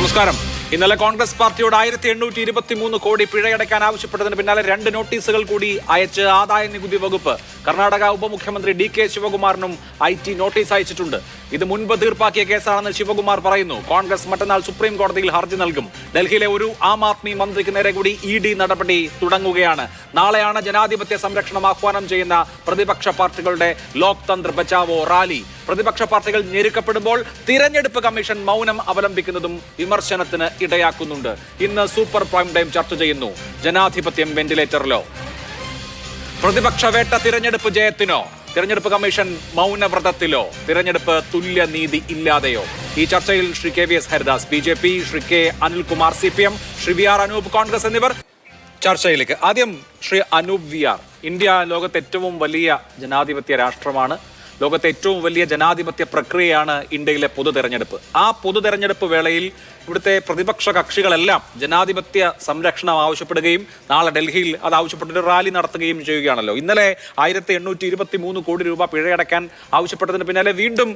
നമസ്കാരം. ഇന്നലെ കോൺഗ്രസ് പാർട്ടിയോട് 1823 കോടി പിഴയടയ്ക്കാൻ ആവശ്യപ്പെട്ടതിന് പിന്നാലെ 2 നോട്ടീസുകൾ കൂടി അയച്ച് ആദായ നികുതി വകുപ്പ് കർണാടക ഉപമുഖ്യമന്ത്രി DK ശിവകുമാറിനും IT നോട്ടീസ് അയച്ചിട്ടുണ്ട്. ഇത് മുൻപ് തീർപ്പാക്കിയ കേസാണെന്ന് ശിവകുമാർ പറയുന്നു. കോൺഗ്രസ് മറ്റന്നാൾ സുപ്രീം കോടതിയിൽ ഹർജി നൽകും. ഡൽഹിയിലെ ഒരു ആം ആദ്മി മന്ത്രിക്ക് നേരെ കൂടി ED നടപടി തുടങ്ങുകയാണ്. നാളെയാണ് ജനാധിപത്യ സംരക്ഷണം ആഹ്വാനം ചെയ്യുന്ന പ്രതിപക്ഷ പാർട്ടികളുടെ ലോക് തന്ത്ര ബച്ചാവോ റാലി. പ്രതിപക്ഷ പാർട്ടികൾ ഞെരുക്കപ്പെടുമ്പോൾ തിരഞ്ഞെടുപ്പ് കമ്മീഷൻ മൗനം അവലംബിക്കുന്നതും വിമർശനത്തിന് ഇടയാക്കുന്നുണ്ട്. ഇന്ന് സൂപ്പർ പ്രൈം ടൈം ചർച്ച ചെയ്യുന്നു. ജനാധിപത്യം വെന്റിലേറ്ററിലോ? പ്രതിപക്ഷ വേട്ട തിരഞ്ഞെടുപ്പ് ജയത്തിനോ? തിരഞ്ഞെടുപ്പ് കമ്മീഷൻ മൗനവ്രതത്തിലോ? തിരഞ്ഞെടുപ്പ് തുല്യനീതി ഇല്ലാതെയോ? ഈ ചർച്ചയിൽ Shri KVS Haridas BJP, Shri K Anilkumar CPM, Shri VR Anoop Congress എന്നിവർ ചർച്ചയിലേക്ക്. ആദ്യം ശ്രീ അനൂപ് VR. ഇന്ത്യ ലോകത്തെ ഏറ്റവും വലിയ ജനാധിപത്യ രാഷ്ട്രമാണ്. ലോകത്തെ ഏറ്റവും വലിയ ജനാധിപത്യ പ്രക്രിയയാണ് ഇന്ത്യയിലെ പൊതു തെരഞ്ഞെടുപ്പ്. ആ പൊതു തെരഞ്ഞെടുപ്പ് വേളയിൽ ഇവിടുത്തെ പ്രതിപക്ഷ കക്ഷികളെല്ലാം ജനാധിപത്യ സംരക്ഷണം ആവശ്യപ്പെടുകയും നാളെ ഡൽഹിയിൽ അത് ആവശ്യപ്പെട്ടൊരു റാലി നടത്തുകയും ചെയ്യുകയാണല്ലോ. ഇന്നലെ 1823 കോടി രൂപ പിഴയടക്കാൻ ആവശ്യപ്പെട്ടതിന് പിന്നാലെ വീണ്ടും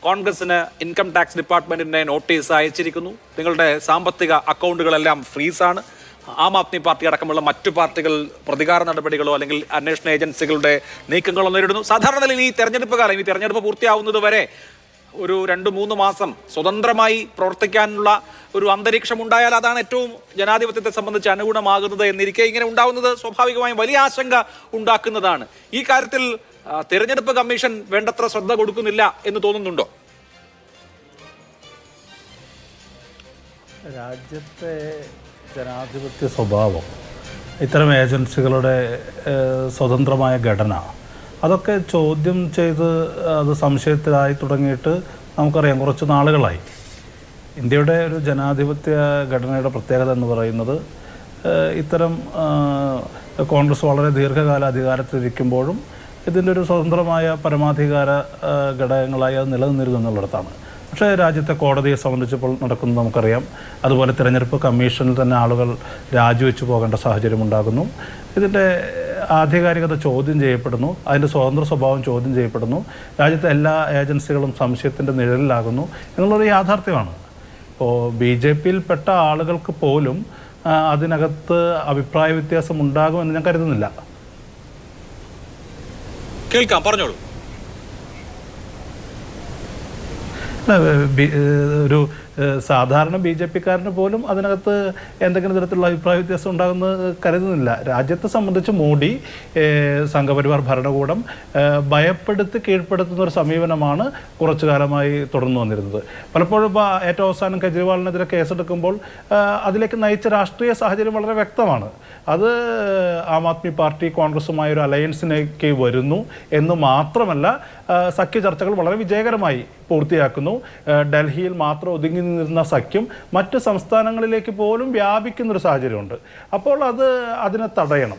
കോൺഗ്രസിന് ഇൻകം ടാക്സ് ഡിപ്പാർട്ട്മെന്റിന്റെ നോട്ടീസ് അയച്ചിരിക്കുന്നു. നിങ്ങളുടെ സാമ്പത്തിക അക്കൗണ്ടുകളെല്ലാം ഫ്രീസാണ്. ആം ആദ്മി പാർട്ടി അടക്കമുള്ള മറ്റു പാർട്ടികൾ പ്രതികാര നടപടികളോ അല്ലെങ്കിൽ അന്വേഷണ ഏജൻസികളുടെ നീക്കങ്ങളോ നേരിടുന്നു. സാധാരണ നിലയിൽ ഈ തെരഞ്ഞെടുപ്പ് കാലം, ഈ തെരഞ്ഞെടുപ്പ് പൂർത്തിയാവുന്നത് വരെ ഒരു 2-3 മാസം സ്വതന്ത്രമായി പ്രവർത്തിക്കാനുള്ള ഒരു അന്തരീക്ഷം ഉണ്ടായാൽ അതാണ് ഏറ്റവും ജനാധിപത്യത്തെ സംബന്ധിച്ച് അനുഗുണമാകുന്നത് എന്നിരിക്കെ ഇങ്ങനെ ഉണ്ടാവുന്നത് സ്വാഭാവികമായും വലിയ ആശങ്ക ഉണ്ടാക്കുന്നതാണ്. ഈ കാര്യത്തിൽ തെരഞ്ഞെടുപ്പ് കമ്മീഷൻ വേണ്ടത്ര ശ്രദ്ധ കൊടുക്കുന്നില്ല എന്ന് തോന്നുന്നുണ്ടോ? രാജ്യത്തെ ജനാധിപത്യ സ്വഭാവം, ഇത്തരം ഏജൻസികളുടെ സ്വതന്ത്രമായ ഘടന, അതൊക്കെ ചോദ്യം ചെയ്ത് അത് സംശയത്തിലായി തുടങ്ങിയിട്ട് നമുക്കറിയാം കുറച്ച് നാളുകളായി. ഇന്ത്യയുടെ ഒരു ജനാധിപത്യ ഘടനയുടെ പ്രത്യേകത എന്ന് പറയുന്നത് ഇത്തരം കോൺഗ്രസ് വളരെ ദീർഘകാല അധികാരത്തിലിരിക്കുമ്പോഴും ഇതിൻ്റെ ഒരു സ്വതന്ത്രമായ പരമാധികാര ഘടകങ്ങളായി അത് നിലനിന്നിരുന്നു എന്നുള്ളിടത്താണ്. പക്ഷേ രാജ്യത്തെ കോടതിയെ സംബന്ധിച്ചപ്പോൾ നടക്കുന്നത് നമുക്കറിയാം. അതുപോലെ തിരഞ്ഞെടുപ്പ് കമ്മീഷനിൽ തന്നെ ആളുകൾ രാജിവെച്ച് പോകേണ്ട സാഹചര്യം ഉണ്ടാകുന്നു. ഇതിൻ്റെ ആധികാരികത ചോദ്യം ചെയ്യപ്പെടുന്നു, അതിൻ്റെ സ്വതന്ത്ര സ്വഭാവം ചോദ്യം ചെയ്യപ്പെടുന്നു. രാജ്യത്തെ എല്ലാ ഏജൻസികളും സംശയത്തിൻ്റെ നിഴലിലാകുന്നു എന്നുള്ളൊരു യാഥാർത്ഥ്യമാണ്. ഇപ്പോൾ BJPയിൽപ്പെട്ട ആളുകൾക്ക് പോലും അതിനകത്ത് അഭിപ്രായ വ്യത്യാസം ഉണ്ടാകുമെന്ന് ഞാൻ കരുതുന്നില്ല. കേൾക്കാം, പറഞ്ഞോളൂ. ഒരു സാധാരണ BJPക്കാരന് പോലും അതിനകത്ത് എന്തെങ്കിലും തരത്തിലുള്ള അഭിപ്രായ വ്യത്യാസം ഉണ്ടാകുമെന്ന് കരുതുന്നില്ല. രാജ്യത്തെ സംബന്ധിച്ച് മോഡി സംഘപരിവാർ ഭരണകൂടം ഭയപ്പെടുത്തി കീഴ്പ്പെടുത്തുന്ന ഒരു സമീപനമാണ് കുറച്ചു കാലമായി തുടർന്നു വന്നിരുന്നത്. പലപ്പോഴും ഇപ്പോൾ ഏറ്റവും അവസാനം കെജ്രിവാളിനെതിരെ കേസെടുക്കുമ്പോൾ അതിലേക്ക് നയിച്ച രാഷ്ട്രീയ സാഹചര്യം വളരെ വ്യക്തമാണ്. അത് ആം ആദ്മി പാർട്ടി കോൺഗ്രസുമായ ഒരു അലയൻസിലേക്ക് വരുന്നു എന്ന് മാത്രമല്ല, സഖ്യ ചർച്ചകൾ വളരെ വിജയകരമായി പൂർത്തിയാക്കുന്നു. ഡൽഹിയിൽ മാത്രം ഒതുങ്ങി നിന്നിരുന്ന സഖ്യം മറ്റ് സംസ്ഥാനങ്ങളിലേക്ക് പോലും വ്യാപിക്കുന്നൊരു സാഹചര്യമുണ്ട്. അപ്പോൾ അതിനെ തടയണം.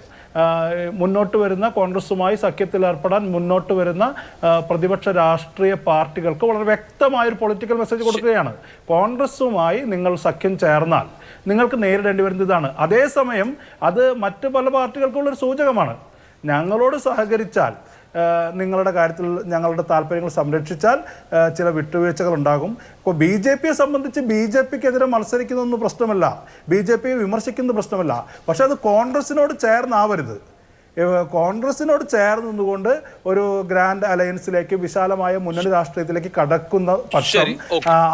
മുന്നോട്ട് വരുന്ന കോൺഗ്രസുമായി സഖ്യത്തിൽ ഏർപ്പെടാൻ മുന്നോട്ട് വരുന്ന പ്രതിപക്ഷ രാഷ്ട്രീയ പാർട്ടികൾക്ക് വളരെ വ്യക്തമായൊരു പൊളിറ്റിക്കൽ മെസ്സേജ് കൊടുക്കുകയാണ്. കോൺഗ്രസുമായി നിങ്ങൾ സഖ്യം ചേർന്നാൽ നിങ്ങൾക്ക് നേരിടേണ്ടി വരുന്നത് ഇതാണ്. അതേസമയം അത് മറ്റ് പല പാർട്ടികൾക്കുള്ളൊരു സൂചകമാണ്. ഞങ്ങളോട് സഹകരിച്ചാൽ, നിങ്ങളുടെ കാര്യത്തിൽ ഞങ്ങളുടെ താല്പര്യങ്ങൾ സംരക്ഷിച്ചാൽ ചില വിട്ടുവീഴ്ചകൾ ഉണ്ടാകും. ഇപ്പോൾ BJPയെ സംബന്ധിച്ച് BJPക്കെതിരെ മത്സരിക്കുന്നതൊന്നും പ്രശ്നമല്ല, BJPയെ വിമർശിക്കുന്നത് പ്രശ്നമല്ല. പക്ഷെ അത് കോൺഗ്രസിനോട് ചേർന്നാവരുത്. കോൺഗ്രസിനോട് ചേർന്ന് നിന്നുകൊണ്ട് ഒരു ഗ്രാൻഡ് അലയൻസിലേക്ക്, വിശാലമായ മുന്നണി രാഷ്ട്രീയത്തിലേക്ക് കടക്കുന്ന പക്ഷം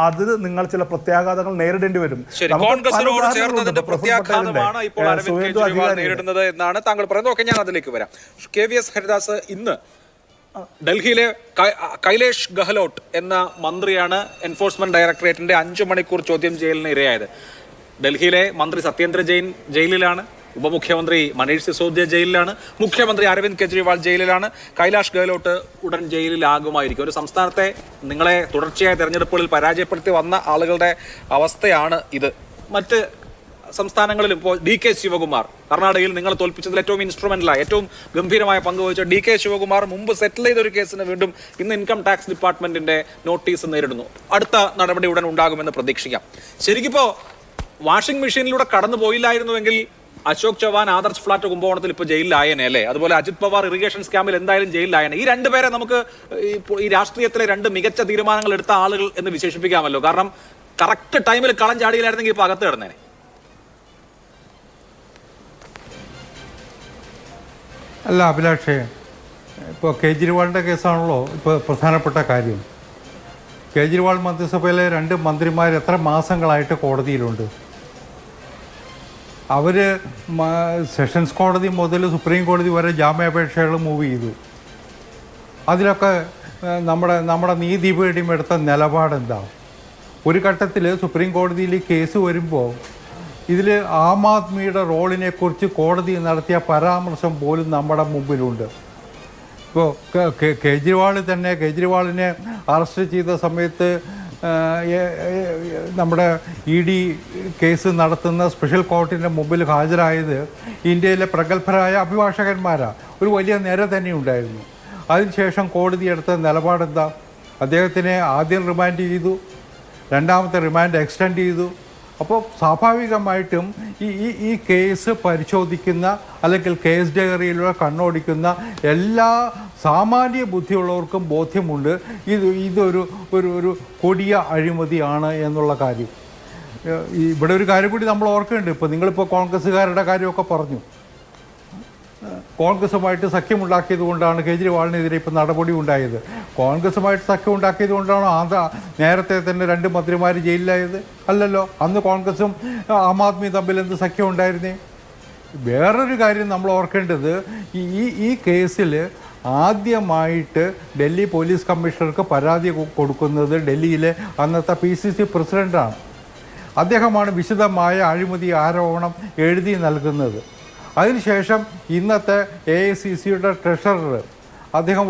അതിൽ നിങ്ങൾ ചില പ്രത്യാഘാതങ്ങൾ നേരിടേണ്ടി വരും. നേരിടുന്നത് എന്നാണ് താങ്കൾ പറയുന്നത്. ഓക്കെ, ഞാൻ അതിലേക്ക് വരാം. KVS ഹരിദാസ്, ഇന്ന് ഡൽഹിയിലെ കൈലേഷ് ഗെഹ്ലോട്ട് എന്ന മന്ത്രിയാണ് എൻഫോഴ്സ്മെന്റ് ഡയറക്ടറേറ്റിന്റെ 5 മണിക്കൂർ ചോദ്യം ചെയ്യലിന് ഇരയായത്. ഡൽഹിയിലെ മന്ത്രി സത്യേന്ദ്ര ജെയിൻ ജയിലിലാണ്, ഉപമുഖ്യമന്ത്രി മനീഷ് സിസോദിയ ജയിലിലാണ്, മുഖ്യമന്ത്രി അരവിന്ദ് കെജ്രിവാൾ ജയിലിലാണ്. കൈലാഷ് ഗെഹ്ലോട്ട് ഉടൻ ജയിലിലാകുമായിരിക്കും. ഒരു സംസ്ഥാനത്തെ നിങ്ങളെ തുടർച്ചയായ തെരഞ്ഞെടുപ്പുകളിൽ പരാജയപ്പെടുത്തി വന്ന ആളുകളുടെ അവസ്ഥയാണ് ഇത്. മറ്റ് സംസ്ഥാനങ്ങളിലും ഇപ്പോൾ DK ശിവകുമാർ, കർണാടകയിൽ നിങ്ങൾ തോൽപ്പിച്ചതിൽ ഏറ്റവും ഇൻസ്ട്രുമെന്റലായ, ഏറ്റവും ഗംഭീരമായ പങ്ക് വഹിച്ച DK ശിവകുമാർ മുമ്പ് സെറ്റിൽ ചെയ്ത ഒരു കേസിന് വീണ്ടും ഇന്ന് ഇൻകം ടാക്സ് ഡിപ്പാർട്ട്മെന്റിന്റെ നോട്ടീസ് നേരിടുന്നു. അടുത്ത നടപടി ഉടൻ ഉണ്ടാകുമെന്ന് പ്രതീക്ഷിക്കാം. ശരിക്കിപ്പോ വാഷിംഗ് മെഷീനിലൂടെ കടന്നു പോയില്ലായിരുന്നുവെങ്കിൽ അശോക് ചവാൻ ആദർശ് ഫ്ലാറ്റ് കുംഭകോണത്തിൽ ഇപ്പോൾ ജയിലിലായനെ അല്ലേ? അതുപോലെ അജിത് പവാർ ഇറിഗേഷൻ സ്കാമിൽ എന്തായാലും ജയിലിലായനെ. ഈ 2 പേരെ നമുക്ക് ഈ രാഷ്ട്രീയത്തിലെ 2 മികച്ച തീരുമാനങ്ങൾ എടുത്ത ആളുകൾ എന്ന് വിശേഷിപ്പിക്കാമല്ലോ. കാരണം കറക്റ്റ് ടൈമിൽ കളം ചാടിയില്ലായിരുന്നെങ്കിൽ ഇപ്പൊ അകത്ത് കിടന്നേനെ. അല്ല അഭിലാഷേ, ഇപ്പോൾ കേജ്രിവാളിൻ്റെ കേസാണല്ലോ ഇപ്പോൾ പ്രധാനപ്പെട്ട കാര്യം. കേജ്രിവാൾ മന്ത്രിസഭയിലെ 2 മന്ത്രിമാർ എത്ര മാസങ്ങളായിട്ട് കോടതിയിലുണ്ട്? അവർ സെഷൻസ് കോടതി മുതൽ സുപ്രീം കോടതി വരെ ജാമ്യാപേക്ഷകൾ മൂവ് ചെയ്തു. അതിലൊക്കെ നമ്മുടെ നീതിപീഠം എടുത്ത നിലപാടെന്താ? ഒരു ഘട്ടത്തിൽ സുപ്രീം കോടതിയിൽ കേസ് വരുമ്പോൾ ഇതിൽ ആം ആദ്മിയുടെ റോളിനെക്കുറിച്ച് കോടതി നടത്തിയ പരാമർശം പോലും നമ്മുടെ മുമ്പിലുണ്ട്. ഇപ്പോൾ കേജ്രിവാളിനെ അറസ്റ്റ് ചെയ്ത സമയത്ത് നമ്മുടെ ED കേസ് നടത്തുന്ന സ്പെഷ്യൽ കോർട്ടിൻ്റെ മുമ്പിൽ ഹാജരായത് ഇന്ത്യയിലെ പ്രഗത്ഭരായ അഭിഭാഷകന്മാരാണ്. ഒരു വലിയ നിര തന്നെ ഉണ്ടായിരുന്നു. അതിനുശേഷം കോടതി എടുത്ത നിലപാടെന്താ? അദ്ദേഹത്തിനെ ആദ്യം റിമാൻഡ് ചെയ്തു, രണ്ടാമത്തെ റിമാൻഡ് എക്സ്റ്റെൻഡ് ചെയ്തു. അപ്പോൾ സ്വാഭാവികമായിട്ടും ഈ കേസ് പരിശോധിക്കുന്ന അല്ലെങ്കിൽ കേസ് ഡയറിയിലൂടെ കണ്ണോടിക്കുന്ന എല്ലാ സാമാന്യ ബുദ്ധിയുള്ളവർക്കും ബോധ്യമുണ്ട് ഇതൊരു ഒരു കൊടിയ അഴിമതിയാണ് എന്നുള്ള കാര്യം. ഇവിടെ ഒരു കാര്യം കൂടി നമ്മൾ ഓർക്കുന്നുണ്ട്. ഇപ്പോൾ നിങ്ങളിപ്പോൾ കോൺഗ്രസ്സുകാരുടെ കാര്യമൊക്കെ പറഞ്ഞു. കോൺഗ്രസുമായിട്ട് സഖ്യമുണ്ടാക്കിയത് കൊണ്ടാണ് കേജ്രിവാളിനെതിരെ ഇപ്പോൾ നടപടി ഉണ്ടായത്. കോൺഗ്രസുമായിട്ട് സഖ്യം ഉണ്ടാക്കിയത് കൊണ്ടാണോ നേരത്തെ തന്നെ 2 മന്ത്രിമാർ ജയിലിലായത്? അല്ലല്ലോ. അന്ന് കോൺഗ്രസും ആം ആദ്മി തമ്മിൽ എന്ത് സഖ്യം ഉണ്ടായിരുന്നേ? വേറൊരു കാര്യം നമ്മൾ ഓർക്കേണ്ടത്, ഈ കേസിൽ ആദ്യമായിട്ട് ഡൽഹി പോലീസ് കമ്മീഷണർക്ക് പരാതി കൊടുക്കുന്നത് ഡൽഹിയിലെ അന്നത്തെ PCC പ്രസിഡൻ്റാണ്. അദ്ദേഹമാണ് വിശദമായ അഴിമതി ആരോപണം എഴുതി നൽകുന്നത്. അതിനുശേഷം ഇന്നത്തെ AICCയുടെ ട്രഷറർ അദ്ദേഹം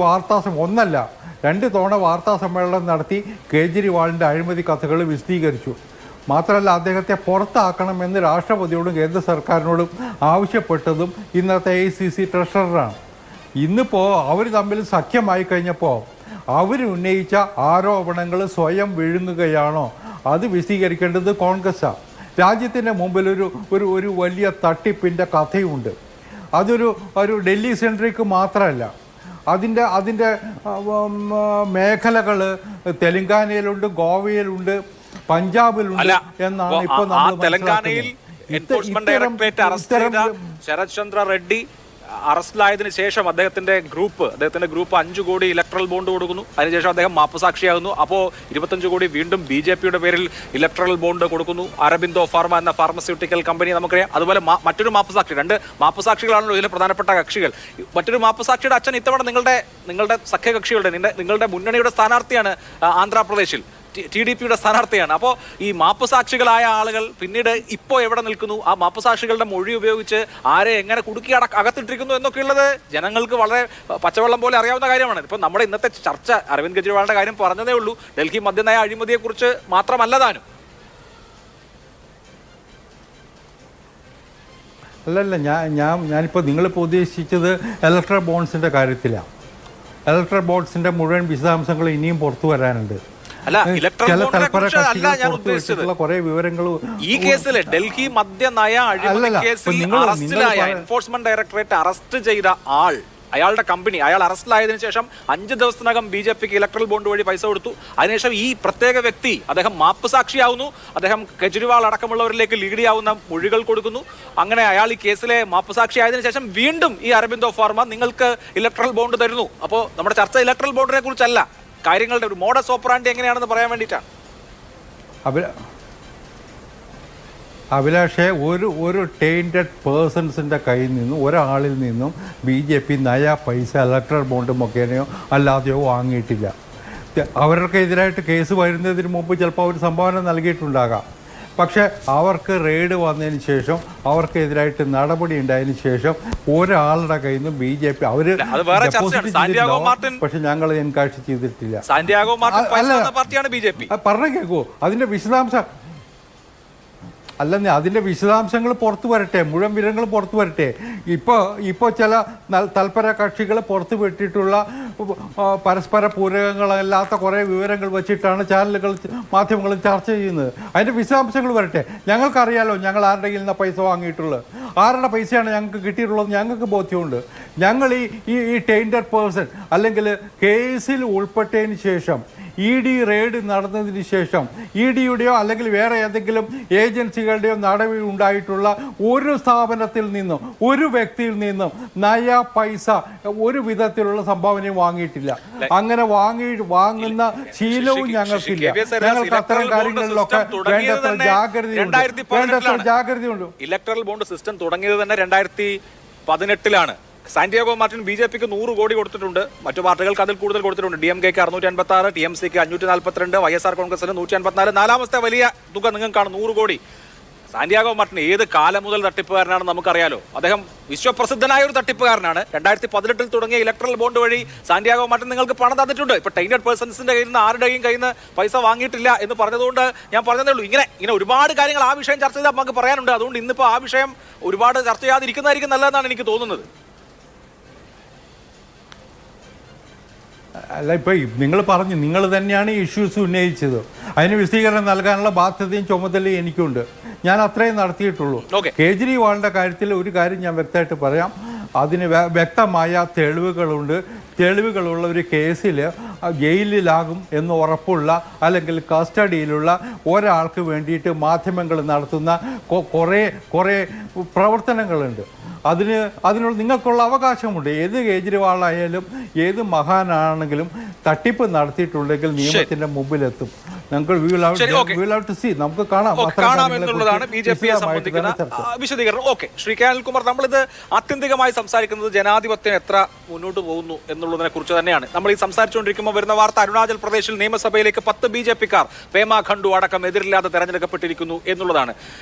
ഒന്നല്ല 2 തവണ വാർത്താ സമ്മേളനം നടത്തി കേജ്രിവാളിൻ്റെ അഴിമതി കഥകൾ വിശദീകരിച്ചു. മാത്രമല്ല, അദ്ദേഹത്തെ പുറത്താക്കണമെന്ന് രാഷ്ട്രപതിയോടും കേന്ദ്ര സർക്കാരിനോടും ആവശ്യപ്പെട്ടതും ഇന്നത്തെ AICC ട്രഷററാണ്. ഇന്നിപ്പോൾ അവർ തമ്മിൽ സഖ്യമായി കഴിഞ്ഞപ്പോൾ അവർ ഉന്നയിച്ച ആരോപണങ്ങൾ സ്വയം വിഴുങ്ങുകയാണോ? അത് വിശദീകരിക്കേണ്ടത് കോൺഗ്രസ്സാണ്. രാജ്യത്തിൻ്റെ മുമ്പിൽ ഒരു വലിയ തട്ടിപ്പിൻ്റെ കഥയുണ്ട്. ഒരു ഡൽഹി സെൻട്രിക്ക് മാത്രമല്ല, അതിൻ്റെ മേഖലകൾ തെലങ്കാനയിലുണ്ട്, ഗോവയിലുണ്ട്, പഞ്ചാബിലുണ്ട് എന്നാണ് ഇപ്പോൾ നമ്മൾ തെലങ്കാനയിൽ എൻഫോഴ്സ്മെന്റ് ഡയറക്ടറേറ്റ് അറസ്റ്റ് ചെയ്ത ശരത് ചന്ദ്ര റെഡ്ഡി അറസ്റ്റിലായതിനു ശേഷം അദ്ദേഹത്തിന്റെ ഗ്രൂപ്പ് 5 കോടി ഇലക്ട്രൽ ബോണ്ട് കൊടുക്കുന്നു. അതിനുശേഷം അദ്ദേഹം മാപ്പുസാക്ഷിയാകുന്നു. അപ്പോൾ 25 കോടി വീണ്ടും BJPയുടെ പേരിൽ ഇലക്ട്രൽ ബോണ്ട് കൊടുക്കുന്നു. അരബിന്ദോ ഫാർമ എന്ന ഫാർമസ്യൂട്ടിക്കൽ കമ്പനി നമുക്കറിയാം. അതുപോലെ മറ്റൊരു മാപ്പുസാക്ഷി, 2 മാപ്പുസാക്ഷികളാണല്ലോ ഇതിലെ പ്രധാനപ്പെട്ട കക്ഷികൾ. മറ്റൊരു മാപ്പുസാക്ഷിയുടെ അച്ഛൻ ഇത്തവണ നിങ്ങളുടെ സഖ്യകക്ഷികളുടെ നിങ്ങളുടെ മുന്നണിയുടെ സ്ഥാനാർത്ഥിയാണ് ആന്ധ്രാപ്രദേശിൽ. TDPയുടെ സ്ഥാനാർത്ഥിയാണ്. അപ്പോൾ ഈ മാപ്പുസാക്ഷികളായ ആളുകൾ പിന്നീട് ഇപ്പോൾ എവിടെ നിൽക്കുന്നു? ആ മാപ്പുസാക്ഷികളുടെ മൊഴി ഉപയോഗിച്ച് ആരെ എങ്ങനെ കുടുക്കി അകത്തിട്ടിരിക്കുന്നു എന്നൊക്കെയുള്ളത് ജനങ്ങൾക്ക് വളരെ പച്ചവെള്ളം പോലെ അറിയാവുന്ന കാര്യമാണ്. ഇപ്പം നമ്മുടെ ഇന്നത്തെ ചർച്ച അരവിന്ദ് കെജ്രിവാളിന്റെ കാര്യം പറഞ്ഞതേ ഉള്ളൂ. ഡൽഹി മദ്യനയ അഴിമതിയെക്കുറിച്ച് മാത്രമല്ല താനും. അല്ലല്ല, ഞാനിപ്പോൾ നിങ്ങളിപ്പോൾ ഉദ്ദേശിച്ചത് ഇലക്ട്രൽ ബോണ്ട്സിൻ്റെ കാര്യത്തിലാണ്. ഇലക്ട്രൽ ബോണ്ട്സിൻ്റെ മുഴുവൻ വിശദാംശങ്ങൾ ഇനിയും പുറത്തു വരാനുണ്ട്. കുറെ വിവരങ്ങൾ ഈ കേസിൽ ഡൽഹി മദ്യനയ അഴിമതി കേസിൽ അറസ്റ്റിലായ എൻഫോഴ്സ്മെന്റ് ഡയറക്ടറേറ്റ് അറസ്റ്റ് ചെയ്ത അയാളുടെ കമ്പനി അറസ്റ്റിലായതിനു ശേഷം 5 ദിവസത്തിനകം BJPക്ക് ഇലക്ട്രൽ ബോണ്ട് വഴി പൈസ കൊടുത്തു. അതിനുശേഷം ഈ പ്രത്യേക വ്യക്തി അദ്ദേഹം മാപ്പുസാക്ഷിയാവുന്നു. അദ്ദേഹം കെജ്രിവാൾ അടക്കമുള്ളവരിലേക്ക് ലീഡിയാവുന്ന മൊഴികൾ കൊടുക്കുന്നു. അങ്ങനെ അയാൾ ഈ കേസിലെ മാപ്പുസാക്ഷി ആയതിനു ശേഷം വീണ്ടും ഈ അരബിന്ദോ ഫാർമ നിങ്ങൾക്ക് ഇലക്ട്രൽ ബോണ്ട് തരുന്നു. അപ്പോൾ നമ്മുടെ ചർച്ച ഇലക്ട്രൽ ബോണ്ടിനെ കുറിച്ചല്ല, കാര്യങ്ങളുടെ ഒരു മോഡസ് ഓപ്പറാൻഡി എങ്ങനെയാണെന്ന് പറയാൻ വേണ്ടിയിട്ടാണ്. അഭിലാഷേ, ഒരു ടൈൻറ്റഡ് പേഴ്സൺസിൻ്റെ കയ്യിൽ നിന്നും ഒരാളിൽ നിന്നും BJP നയ പൈസ ഇലക്ട്രൽ ബോണ്ട് മുഖേനയോ അല്ലാതെയോ വാങ്ങിയിട്ടില്ല. അവർക്കെതിരായിട്ട് കേസ് വരുന്നതിന് മുമ്പ് ചിലപ്പോൾ അവർ സംഭാവന നൽകിയിട്ടുണ്ടാകാം. പക്ഷേ അവർക്ക് റെയ്ഡ് വന്നതിന് ശേഷം അവർക്കെതിരായിട്ട് നടപടി ഉണ്ടായതിനു ശേഷം ഒരാളുടെ കയ്യിൽ നിന്നും BJP അവർ പക്ഷെ ഞങ്ങൾ എൻകാഷ് ചെയ്തിട്ടില്ല. പറഞ്ഞു കേൾക്കൂ, അതിന്റെ വിശദാംശം അല്ലെന്നേ, അതിൻ്റെ വിശദാംശങ്ങൾ പുറത്തു വരട്ടെ, മുഴുവൻ വിവരങ്ങൾ പുറത്തു വരട്ടെ. ഇപ്പോൾ ചില തൽപര കക്ഷികൾ പുറത്തു വിട്ടിട്ടുള്ള പരസ്പര പൂരകങ്ങളല്ലാത്ത കുറേ വിവരങ്ങൾ വെച്ചിട്ടാണ് മാധ്യമങ്ങളും ചർച്ച ചെയ്യുന്നത്. അതിൻ്റെ വിശദാംശങ്ങൾ വരട്ടെ. ഞങ്ങൾക്കറിയാലോ ഞങ്ങൾ ആരുടെ കയ്യിൽ നിന്നാണ് പൈസ വാങ്ങിയിട്ടുള്ളത്, ആരുടെ പൈസയാണ് ഞങ്ങൾക്ക് കിട്ടിയിട്ടുള്ളത് ഞങ്ങൾക്ക് ബോധ്യമുണ്ട്. ഞങ്ങൾ ഈ ടൈൻഡഡ് പേഴ്സൺ അല്ലെങ്കിൽ കേസിൽ ഉൾപ്പെട്ടതിന് ശേഷം ED റെയ്ഡ് നടന്നതിന് ശേഷം EDയുടെയോ അല്ലെങ്കിൽ വേറെ ഏതെങ്കിലും ഏജൻസികളുടെയോ നടപടി ഉണ്ടായിട്ടുള്ള ഒരു സ്ഥാപനത്തിൽ നിന്നും ഒരു വ്യക്തിയിൽ നിന്നും നയ പൈസ ഒരു വിധത്തിലുള്ള സംഭാവനയും വാങ്ങിയിട്ടില്ല. അങ്ങനെ വാങ്ങുന്ന ശീലവും ഞങ്ങൾക്കില്ല. ഞങ്ങൾക്ക് അത്തരം കാര്യങ്ങളിലൊക്കെ വേണ്ടത്ര ജാഗ്രതയുണ്ട്. ഇലക്ട്രൽ ബോണ്ട് സിസ്റ്റം തുടങ്ങിയത് തന്നെ 2018 സാന്റിയാഗോ മാർട്ടിൻ BJPക്ക് 100 കോടി കൊടുത്തിട്ടുണ്ട്. മറ്റു പാർട്ടികൾക്ക് അതിൽ കൂടുതൽ കൊടുത്തിട്ടുണ്ട്. DMKക്ക് 656, TMCക്ക് 542, YSR കോൺഗ്രസിന് 154. നാലാമത്തെ വലിയ തുക നിങ്ങൾക്കാണ് 100 കോടി. സാന്റിയാഗോ മാർട്ടിൻ ഏത് കാലം മുതൽ തട്ടിപ്പുകാരനാണെന്ന് നമുക്കറിയാലോ. അദ്ദേഹം വിശ്വപ്രസിദ്ധനായ ഒരു തട്ടിപ്പുകാരനാണ്. 2018 തുടങ്ങിയ ഇലക്ട്രൽ ബോണ്ട് വഴി സാന്റിയാഗോ മാർട്ടിൻ നിങ്ങൾക്ക് പണം തന്നിട്ടുണ്ട്. ഇപ്പൊ ടൈൻഡഡ് പേഴ്സൺസിന്റെ കയ്യിൽ നിന്ന് ആരുടെയും കയ്യിൽ നിന്ന് പൈസ വാങ്ങിയിട്ടില്ല എന്ന് പറഞ്ഞതുകൊണ്ട് ഞാൻ പറഞ്ഞതേ ഉള്ളൂ. ഇങ്ങനെ ഒരുപാട് കാര്യങ്ങൾ ആ വിഷയം ചർച്ച ചെയ്താൽ നമുക്ക് പറയാനുണ്ട്. അതുകൊണ്ട് ഇന്നിപ്പോൾ ആ വിഷയം ഒരുപാട് ചർച്ച ചെയ്യാതിരിക്കുന്നതായിരിക്കും നല്ലതെന്നാണ് എനിക്ക് തോന്നുന്നത്. അല്ല, ഇപ്പോൾ നിങ്ങൾ പറഞ്ഞു, നിങ്ങൾ തന്നെയാണ് ഈ ഇഷ്യൂസ് ഉന്നയിച്ചത്. അതിന് വിശദീകരണം നൽകാനുള്ള ബാധ്യതയും ചുമതലയും എനിക്കുണ്ട്. ഞാൻ അത്രയും നടത്തിയിട്ടുള്ളൂ. കേജ്രിവാളിൻ്റെ കാര്യത്തിൽ ഒരു കാര്യം ഞാൻ വ്യക്തമായിട്ട് പറയാം. അതിന് വ്യക്തമായ തെളിവുകളുള്ള ഒരു കേസിൽ ജയിലിലാകും എന്ന് ഉറപ്പുള്ള അല്ലെങ്കിൽ കസ്റ്റഡിയിലുള്ള ഒരാൾക്ക് വേണ്ടിയിട്ട് മാധ്യമങ്ങൾ നടത്തുന്ന കുറേ പ്രവർത്തനങ്ങളുണ്ട്. അതിനുള്ള നിങ്ങൾക്കുള്ള അവകാശമുണ്ട്. ഏത് കേജ്രിവാളായാലും ഏത് മഹാനാണെങ്കിലും തട്ടിപ്പ് നടത്തിയിട്ടുണ്ടെങ്കിൽ നിയമത്തിന്റെ മുമ്പിലെത്തും. നമുക്ക് കാണാം എന്നുള്ളതാണ് BJPയെ സംബന്ധിക്കുന്ന വിശദീകരണം. ഓക്കെ, ശ്രീ കെ അനിൽകുമാർ, നമ്മളിത് ആത്യന്തികമായി സംസാരിക്കുന്നത് ജനാധിപത്യം എത്ര മുന്നോട്ട് പോകുന്നു എന്നുള്ളതിനെ കുറിച്ച് തന്നെയാണ്. നമ്മൾ ഈ സംസാരിച്ചുകൊണ്ടിരിക്കുമ്പോൾ വരുന്ന വാർത്ത അരുണാചൽ പ്രദേശിൽ നിയമസഭയിലേക്ക് 10 BJPക്കാർ പേമ ഖണ്ഡു അടക്കം എതിരില്ലാതെ തെരഞ്ഞെടുക്കപ്പെട്ടിരിക്കുന്നു എന്നുള്ളതാണ്.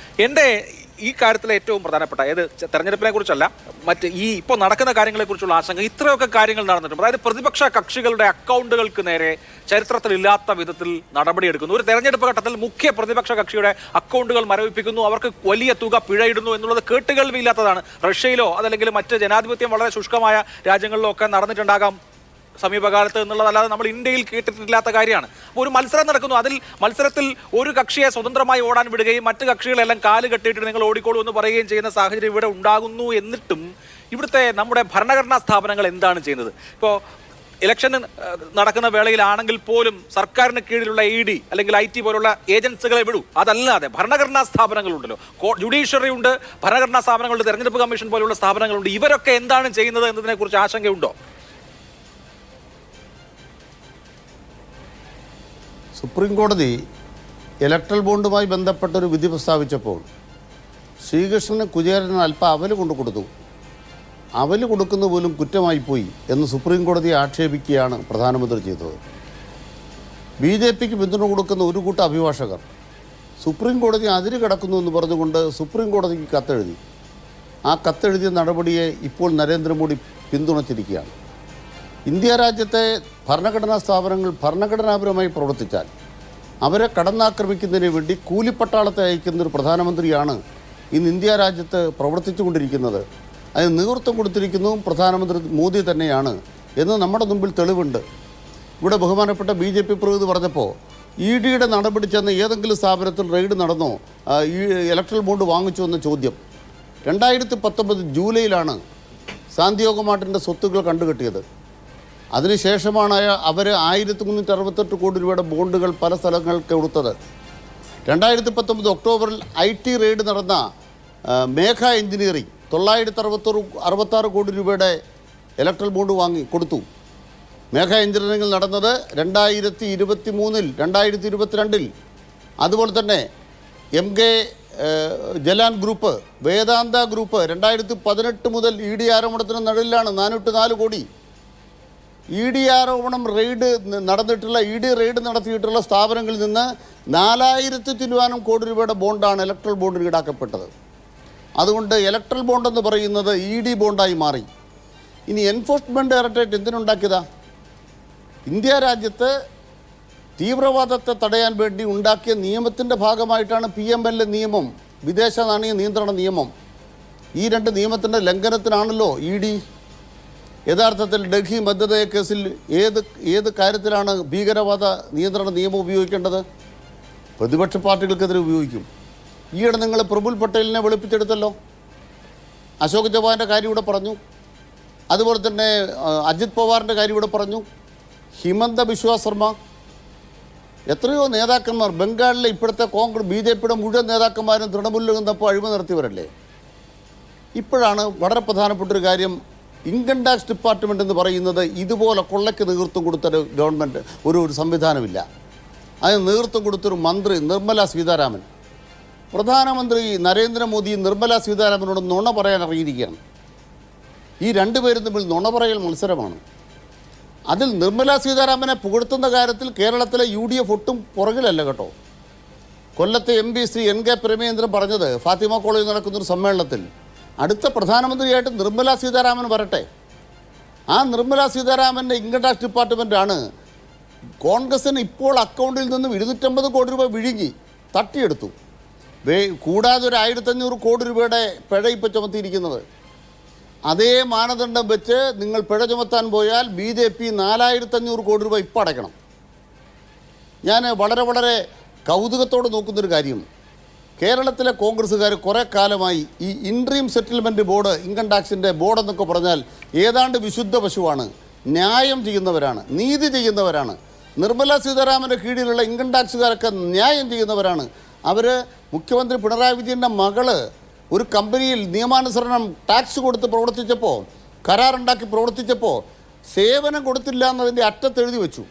എൻ്റെ ഈ കാര്യത്തിലെ ഏറ്റവും പ്രധാനപ്പെട്ട തെരഞ്ഞെടുപ്പിനെ കുറിച്ചല്ല, മറ്റ് ഈ ഇപ്പോൾ നടക്കുന്ന കാര്യങ്ങളെ കുറിച്ചുള്ള ആശങ്ക. ഇത്രയൊക്കെ കാര്യങ്ങൾ നടന്നിട്ടുണ്ട്. അതായത് പ്രതിപക്ഷ കക്ഷികളുടെ അക്കൗണ്ടുകൾക്ക് നേരെ ചരിത്രത്തിലില്ലാത്ത വിധത്തിൽ നടപടിയെടുക്കുന്നു. ഒരു തെരഞ്ഞെടുപ്പ് ഘട്ടത്തിൽ മുഖ്യ പ്രതിപക്ഷ കക്ഷിയുടെ അക്കൗണ്ടുകൾ മരവിപ്പിക്കുന്നു, അവർക്ക് വലിയ തുക പിഴയിടുന്നു എന്നുള്ളത് കേട്ടുകേൾവിയില്ലാത്തതാണ്. റഷ്യയിലോ അതല്ലെങ്കിൽ മറ്റ് ജനാധിപത്യം വളരെ ശുഷ്കമായ രാജ്യങ്ങളിലോ ഒക്കെ നടന്നിട്ടുണ്ടാകാം സമീപകാലത്ത് എന്നുള്ളതല്ലാതെ നമ്മൾ ഇന്ത്യയിൽ കേട്ടിട്ടില്ലാത്ത കാര്യമാണ്. അപ്പോൾ ഒരു മത്സരം നടക്കുന്നു. അതിൽ മത്സരത്തിൽ ഒരു കക്ഷിയെ സ്വതന്ത്രമായി ഓടാൻ വിടുകയും മറ്റു കക്ഷികളെല്ലാം കാല് കെട്ടിയിട്ട് നിങ്ങൾ ഓടിക്കോളൂ എന്ന് പറയുകയും ചെയ്യുന്ന സാഹചര്യം ഇവിടെ ഉണ്ടാകുന്നു. എന്നിട്ടും ഇവിടുത്തെ നമ്മുടെ ഭരണഘടനാ സ്ഥാപനങ്ങൾ എന്താണ് ചെയ്യുന്നത്? ഇപ്പോൾ ഇലക്ഷൻ നടക്കുന്ന വേളയിലാണെങ്കിൽ പോലും സർക്കാരിന് കീഴിലുള്ള ED അല്ലെങ്കിൽ IT പോലുള്ള ഏജൻസികളെ വിടൂ. അതല്ലാതെ ഭരണഘടനാ സ്ഥാപനങ്ങളുണ്ടല്ലോ, ജുഡീഷ്യറി ഉണ്ട്, ഭരണഘടനാ സ്ഥാപനങ്ങളുണ്ട്, തെരഞ്ഞെടുപ്പ് കമ്മീഷൻ പോലുള്ള സ്ഥാപനങ്ങളുണ്ട്. ഇവരൊക്കെ എന്താണ് ചെയ്യുന്നത് എന്നതിനെ കുറിച്ച് ആശങ്കയുണ്ടോ? സുപ്രീം കോടതി ഇലക്ട്രൽ ബോണ്ടുമായി ബന്ധപ്പെട്ടൊരു വിധി പ്രസ്താവിച്ചപ്പോൾ ശ്രീകൃഷ്ണന് കുചേരന് അല്പം അവല് കൊണ്ടു കൊടുത്തു. അവല് കൊടുക്കുന്ന പോലും കുറ്റമായിപ്പോയി എന്ന് സുപ്രീം കോടതിയെ ആക്ഷേപിക്കുകയാണ് പ്രധാനമന്ത്രി ചെയ്തത്. BJPക്ക് പിന്തുണ കൊടുക്കുന്ന ഒരു കൂട്ടം അഭിഭാഷകർ സുപ്രീം കോടതി അതിര് കടക്കുന്നു എന്ന് പറഞ്ഞുകൊണ്ട് സുപ്രീം കോടതിക്ക് കത്തെഴുതി. ആ കത്തെഴുതിയ നടപടിയെ ഇപ്പോൾ നരേന്ദ്രമോദി പിന്തുണച്ചിരിക്കുകയാണ്. ഇന്ത്യ രാജ്യത്തെ ഭരണഘടനാ സ്ഥാപനങ്ങൾ ഭരണഘടനാപരമായി പ്രവർത്തിച്ചാൽ അവരെ കടന്നാക്രമിക്കുന്നതിന് വേണ്ടി കൂലിപ്പട്ടാളത്തെ അയക്കുന്നൊരു പ്രധാനമന്ത്രിയാണ് ഇന്ന് ഇന്ത്യ രാജ്യത്ത് പ്രവർത്തിച്ചുകൊണ്ടിരിക്കുന്നത്. അതിന് നേതൃത്വം കൊടുത്തിരിക്കുന്നതും പ്രധാനമന്ത്രി മോദി തന്നെയാണ് എന്ന് നമ്മുടെ മുമ്പിൽ തെളിവുണ്ട്. ഇവിടെ ബഹുമാനപ്പെട്ട BJP പ്രതിനിധി പറഞ്ഞപ്പോൾ EDയുടെ നടപടി ചെന്ന ഏതെങ്കിലും സ്ഥാപനത്തിൽ റെയ്ഡ് നടന്നോ, ഈ ഇലക്ട്രൽ ബോണ്ട് വാങ്ങിച്ചു എന്ന ചോദ്യം. 2019 ജൂലൈയിലാണ് സാന്തിയാഗോ മാർട്ടിൻ്റെ സ്വത്തുക്കൾ കണ്ടുകെട്ടിയത്. അതിനുശേഷമാണ് അവർ 1368 കോടി രൂപയുടെ ബോണ്ടുകൾ പല സ്ഥലങ്ങൾക്ക് കൊടുത്തത്. 2019 ഒക്ടോബറിൽ IT റെയ്ഡ് നടന്ന മേഘ എഞ്ചിനീയറിംഗ് 966 കോടി രൂപയുടെ ഇലക്ട്രൽ ബോണ്ട് കൊടുത്തു. മേഘ എഞ്ചിനീയറിംഗിൽ നടന്നത് 2023-ൽ 2022-ൽ. അതുപോലെ തന്നെ MK ജലാൻ ഗ്രൂപ്പ്, വേദാന്ത ഗ്രൂപ്പ് 2018 മുതൽ ED ആരോപണത്തിന് നടുവിലാണ് 404 കോടി. ED ആരോപണം റെയ്ഡ് നടന്നിട്ടുള്ള ED റെയ്ഡ് നടത്തിയിട്ടുള്ള സ്ഥാപനങ്ങളിൽ നിന്ന് 4000 കോടി രൂപയുടെ ബോണ്ടാണ് ഇലക്ട്രൽ ബോണ്ടിന് ഈടാക്കപ്പെട്ടത്. അതുകൊണ്ട് ഇലക്ട്രൽ ബോണ്ടെന്ന് പറയുന്നത് ED ബോണ്ടായി മാറി. ഇനി എൻഫോഴ്സ്മെൻറ്റ് ഡയറക്ടറേറ്റ് എന്തിനുണ്ടാക്കിയതാ? ഇന്ത്യ രാജ്യത്ത് തീവ്രവാദത്തെ തടയാൻ വേണ്ടി ഉണ്ടാക്കിയ നിയമത്തിൻ്റെ ഭാഗമായിട്ടാണ് PML നിയമം, വിദേശ നാണയ നിയന്ത്രണ നിയമം. ഈ രണ്ട് നിയമത്തിൻ്റെ ലംഘനത്തിനാണല്ലോ ED. യഥാർത്ഥത്തിൽ ഡൽഹി മദ്യനയ കേസിൽ ഏത് കാര്യത്തിലാണ് ഭീകരവാദ നിയന്ത്രണ നിയമം ഉപയോഗിക്കേണ്ടത്? പ്രതിപക്ഷ പാർട്ടികൾക്കെതിരെ ഉപയോഗിക്കും. ഈയിടെ നിങ്ങൾ പ്രഫുൽ പട്ടേലിനെ വെളുപ്പിച്ചെടുത്തല്ലോ. അശോക് ചവാൻ്റെ കാര്യം ഇവിടെ പറഞ്ഞു. അതുപോലെ തന്നെ അജിത് പവാറിൻ്റെ കാര്യം ഇവിടെ പറഞ്ഞു. ഹിമന്ത ബിശ്വ ശർമ്മ, എത്രയോ നേതാക്കന്മാർ ബംഗാളിലെ ഇപ്പോഴത്തെ BJP-യുടെ മുഴുവൻ നേതാക്കന്മാരും തൃണമൂലിൽ നിന്നപ്പോൾ അഴിമതി നടത്തിയവരല്ലേ. ഇപ്പോഴാണ് വളരെ പ്രധാനപ്പെട്ടൊരു കാര്യം, ഇൻകം ടാക്സ് ഡിപ്പാർട്ട്മെൻറ്റ് എന്ന് പറയുന്നത് ഇതുപോലെ കൊള്ളയ്ക്ക് നേതൃത്വം കൊടുത്തൊരു ഗവൺമെൻറ് ഒരു സംവിധാനമില്ല. അതിന് നേതൃത്വം കൊടുത്തൊരു മന്ത്രി നിർമ്മല സീതാരാമൻ. പ്രധാനമന്ത്രി നരേന്ദ്രമോദി നിർമ്മല സീതാരാമനോട് നുണ പറയാൻ അറിയിരിക്കുകയാണ്. ഈ രണ്ടുപേരും തമ്മിൽ നുണ പറയൽ മത്സരമാണ്. അതിൽ നിർമ്മല സീതാരാമനെ പുകഴ്ത്തുന്ന കാര്യത്തിൽ കേരളത്തിലെ UDF ഒട്ടും പുറകിലല്ല കേട്ടോ. കൊല്ലത്തെ MP ശ്രീ NK പ്രേമേന്ദ്രൻ പറഞ്ഞത് ഫാത്തിമ കോളേജിൽ നടക്കുന്നൊരു സമ്മേളനത്തിൽ അടുത്ത പ്രധാനമന്ത്രിയായിട്ട് നിർമ്മല സീതാരാമൻ വരട്ടെ. ആ നിർമ്മല സീതാരാമൻ്റെ ഇൻകം ടാക്സ് ഡിപ്പാർട്ട്മെൻറ്റാണ് കോൺഗ്രസിന് ഇപ്പോൾ അക്കൗണ്ടിൽ നിന്നും 250 കോടി രൂപ വിഴുങ്ങി തട്ടിയെടുത്തു. കൂടാതെ ഒരു 1500 കോടി രൂപയുടെ പിഴ ഇപ്പോൾ ചുമത്തിയിരിക്കുന്നത്. അതേ മാനദണ്ഡം വെച്ച് നിങ്ങൾ പിഴ ചുമത്താൻ പോയാൽ BJP 4500 കോടി രൂപ ഇപ്പം അടയ്ക്കണം. ഞാൻ വളരെ കൗതുകത്തോടെ നോക്കുന്നൊരു കാര്യം, കേരളത്തിലെ കോൺഗ്രസ്സുകാർ കുറേ കാലമായി ഈ ഇൻട്രീം സെറ്റിൽമെൻറ്റ് ബോർഡ്, ഇൻകം ടാക്സിൻ്റെ ബോർഡ് എന്നൊക്കെ പറഞ്ഞാൽ ഏതാണ്ട് വിശുദ്ധ പശുവാണ്. ന്യായം ചെയ്യുന്നവരാണ്, നീതി ചെയ്യുന്നവരാണ്. നിർമ്മല സീതാരാമൻ്റെ കീഴിലുള്ള ഇൻകം ടാക്സുകാരൊക്കെ ന്യായം ചെയ്യുന്നവരാണ്. അവർ മുഖ്യമന്ത്രി പിണറായി വിജയൻ്റെ മകള് ഒരു കമ്പനിയിൽ നിയമാനുസരണം ടാക്സ് കൊടുത്ത് പ്രവർത്തിച്ചപ്പോൾ, കരാറുണ്ടാക്കി പ്രവർത്തിച്ചപ്പോൾ സേവനം കൊടുത്തില്ല എന്നതിൻ്റെ അറ്റത്തെഴുതി വെച്ചു.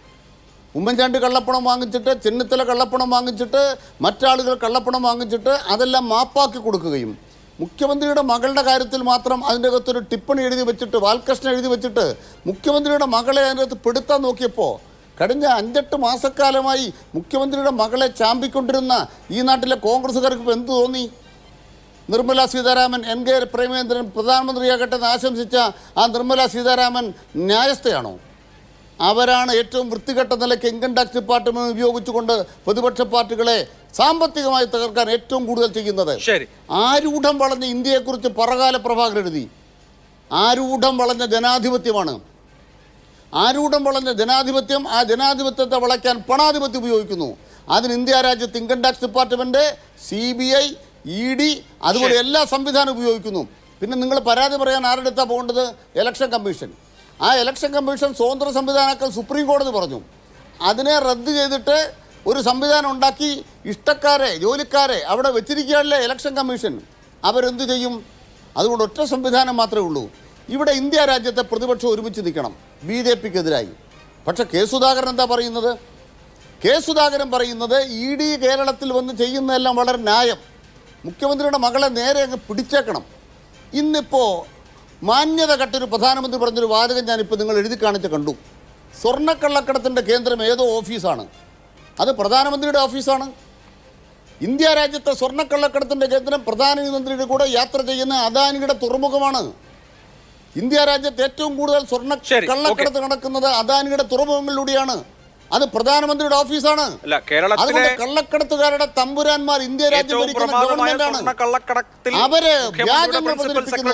ഉമ്മൻചാണ്ടി കള്ളപ്പണം വാങ്ങിച്ചിട്ട്, ചെന്നിത്തല കള്ളപ്പണം വാങ്ങിച്ചിട്ട്, മറ്റാളുകൾ കള്ളപ്പണം വാങ്ങിച്ചിട്ട് അതെല്ലാം മാപ്പാക്കി കൊടുക്കുകയും മുഖ്യമന്ത്രിയുടെ മകളുടെ കാര്യത്തിൽ മാത്രം അതിൻ്റെ അകത്തൊരു ടിപ്പണി എഴുതി വെച്ചിട്ട്, വാൽകൃഷ്ണൻ എഴുതി വെച്ചിട്ട് മുഖ്യമന്ത്രിയുടെ മകളെ അതിനകത്ത് പെടുത്താൻ നോക്കിയപ്പോൾ കഴിഞ്ഞ 5-8 മാസക്കാലമായി മുഖ്യമന്ത്രിയുടെ മകളെ ചാമ്പിക്കൊണ്ടിരുന്ന ഈ നാട്ടിലെ കോൺഗ്രസ്സുകാർക്ക് ഇപ്പോൾ എന്ത് തോന്നി? നിർമ്മല സീതാരാമൻ NK പ്രേമേന്ദ്രൻ പ്രധാനമന്ത്രിയാകട്ടെ എന്ന് ആശംസിച്ച ആ നിർമ്മല സീതാരാമൻ ന്യായസ്ഥയാണോ? അവരാണ് ഏറ്റവും വൃത്തികെട്ട നിലയ്ക്ക് ഇൻകം ടാക്സ് ഡിപ്പാർട്ട്മെന്റ് ഉപയോഗിച്ചുകൊണ്ട് പ്രതിപക്ഷ പാർട്ടികളെ സാമ്പത്തികമായി തകർക്കാൻ ഏറ്റവും കൂടുതൽ ചെയ്യുന്നത്. ആരൂഢം വളഞ്ഞ ഇന്ത്യയെക്കുറിച്ച് പറകാല പ്രഭാകർ എഴുതി. ആരൂഢം വളഞ്ഞ ജനാധിപത്യമാണ്. ആരൂഢം വളഞ്ഞ ജനാധിപത്യം, ആ ജനാധിപത്യത്തെ വളയ്ക്കാൻ പണാധിപത്യം ഉപയോഗിക്കുന്നു. അതിന് ഇന്ത്യ രാജ്യത്ത് income tax department, CBI, ED അതുപോലെ എല്ലാ സംവിധാനവും ഉപയോഗിക്കുന്നു. പിന്നെ നിങ്ങൾ പരാതി പറയാൻ ആരെടുത്താണ് പോകേണ്ടത്? Election commission. ആ ഇലക്ഷൻ കമ്മീഷൻ സ്വതന്ത്ര സംവിധാനമാക്കാൻ സുപ്രീം കോടതി പറഞ്ഞു. അതിനെ റദ്ദ് ചെയ്തിട്ട് ഒരു സംവിധാനം ഉണ്ടാക്കി ഇഷ്ടക്കാരെ, ജോലിക്കാരെ അവിടെ വെച്ചിരിക്കുകയല്ലേ ഇലക്ഷൻ കമ്മീഷൻ. അവരെന്ത് ചെയ്യും? അതുകൊണ്ട് ഒറ്റ സംവിധാനം മാത്രമേ ഉള്ളൂ. ഇവിടെ ഇന്ത്യ രാജ്യത്തെ പ്രതിപക്ഷം ഒരുമിച്ച് നിൽക്കണം BJP-ക്കെതിരായി. പക്ഷേ K.സുധാകരൻ എന്താ പറയുന്നത്? K.സുധാകരൻ പറയുന്നത് ED കേരളത്തിൽ വന്ന് ചെയ്യുന്നതെല്ലാം വളരെ ന്യായം, മുഖ്യമന്ത്രിയുടെ മകളെ നേരെ അങ്ങ് പിടിച്ചേക്കണം. ഇന്നിപ്പോൾ മാന്യത കെട്ടൊരു പ്രധാനമന്ത്രി പറഞ്ഞൊരു വാചകം ഞാനിപ്പോൾ നിങ്ങൾ എഴുതി കാണിച്ച് കണ്ടു. സ്വർണ്ണക്കള്ളക്കടത്തിൻ്റെ കേന്ദ്രം ഏതോ ഓഫീസാണ്, അത് പ്രധാനമന്ത്രിയുടെ ഓഫീസാണ്. ഇന്ത്യ രാജ്യത്തെ സ്വർണ്ണക്കള്ളക്കടത്തിൻ്റെ കേന്ദ്രം പ്രധാനമന്ത്രിയുടെ കൂടെ യാത്ര ചെയ്യുന്ന അദാനിയുടെ തുറമുഖമാണ്. ഇന്ത്യ രാജ്യത്ത് ഏറ്റവും കൂടുതൽ സ്വർണ്ണ കള്ളക്കടത്ത് നടക്കുന്നത് അദാനിയുടെ തുറമുഖങ്ങളിലൂടെയാണ്. അത് പ്രധാനമന്ത്രിയുടെ ഓഫീസാണ്. അതുകൊണ്ട് കള്ളക്കടത്തുകാരുടെ തമ്പുരാന്മാർ ഇന്ത്യ രാജ്യം ഭരിക്കുന്ന ഗവൺമെന്റാണ്. അവര് വ്യാജങ്ങൾ പ്രചരിപ്പിക്കുന്നു.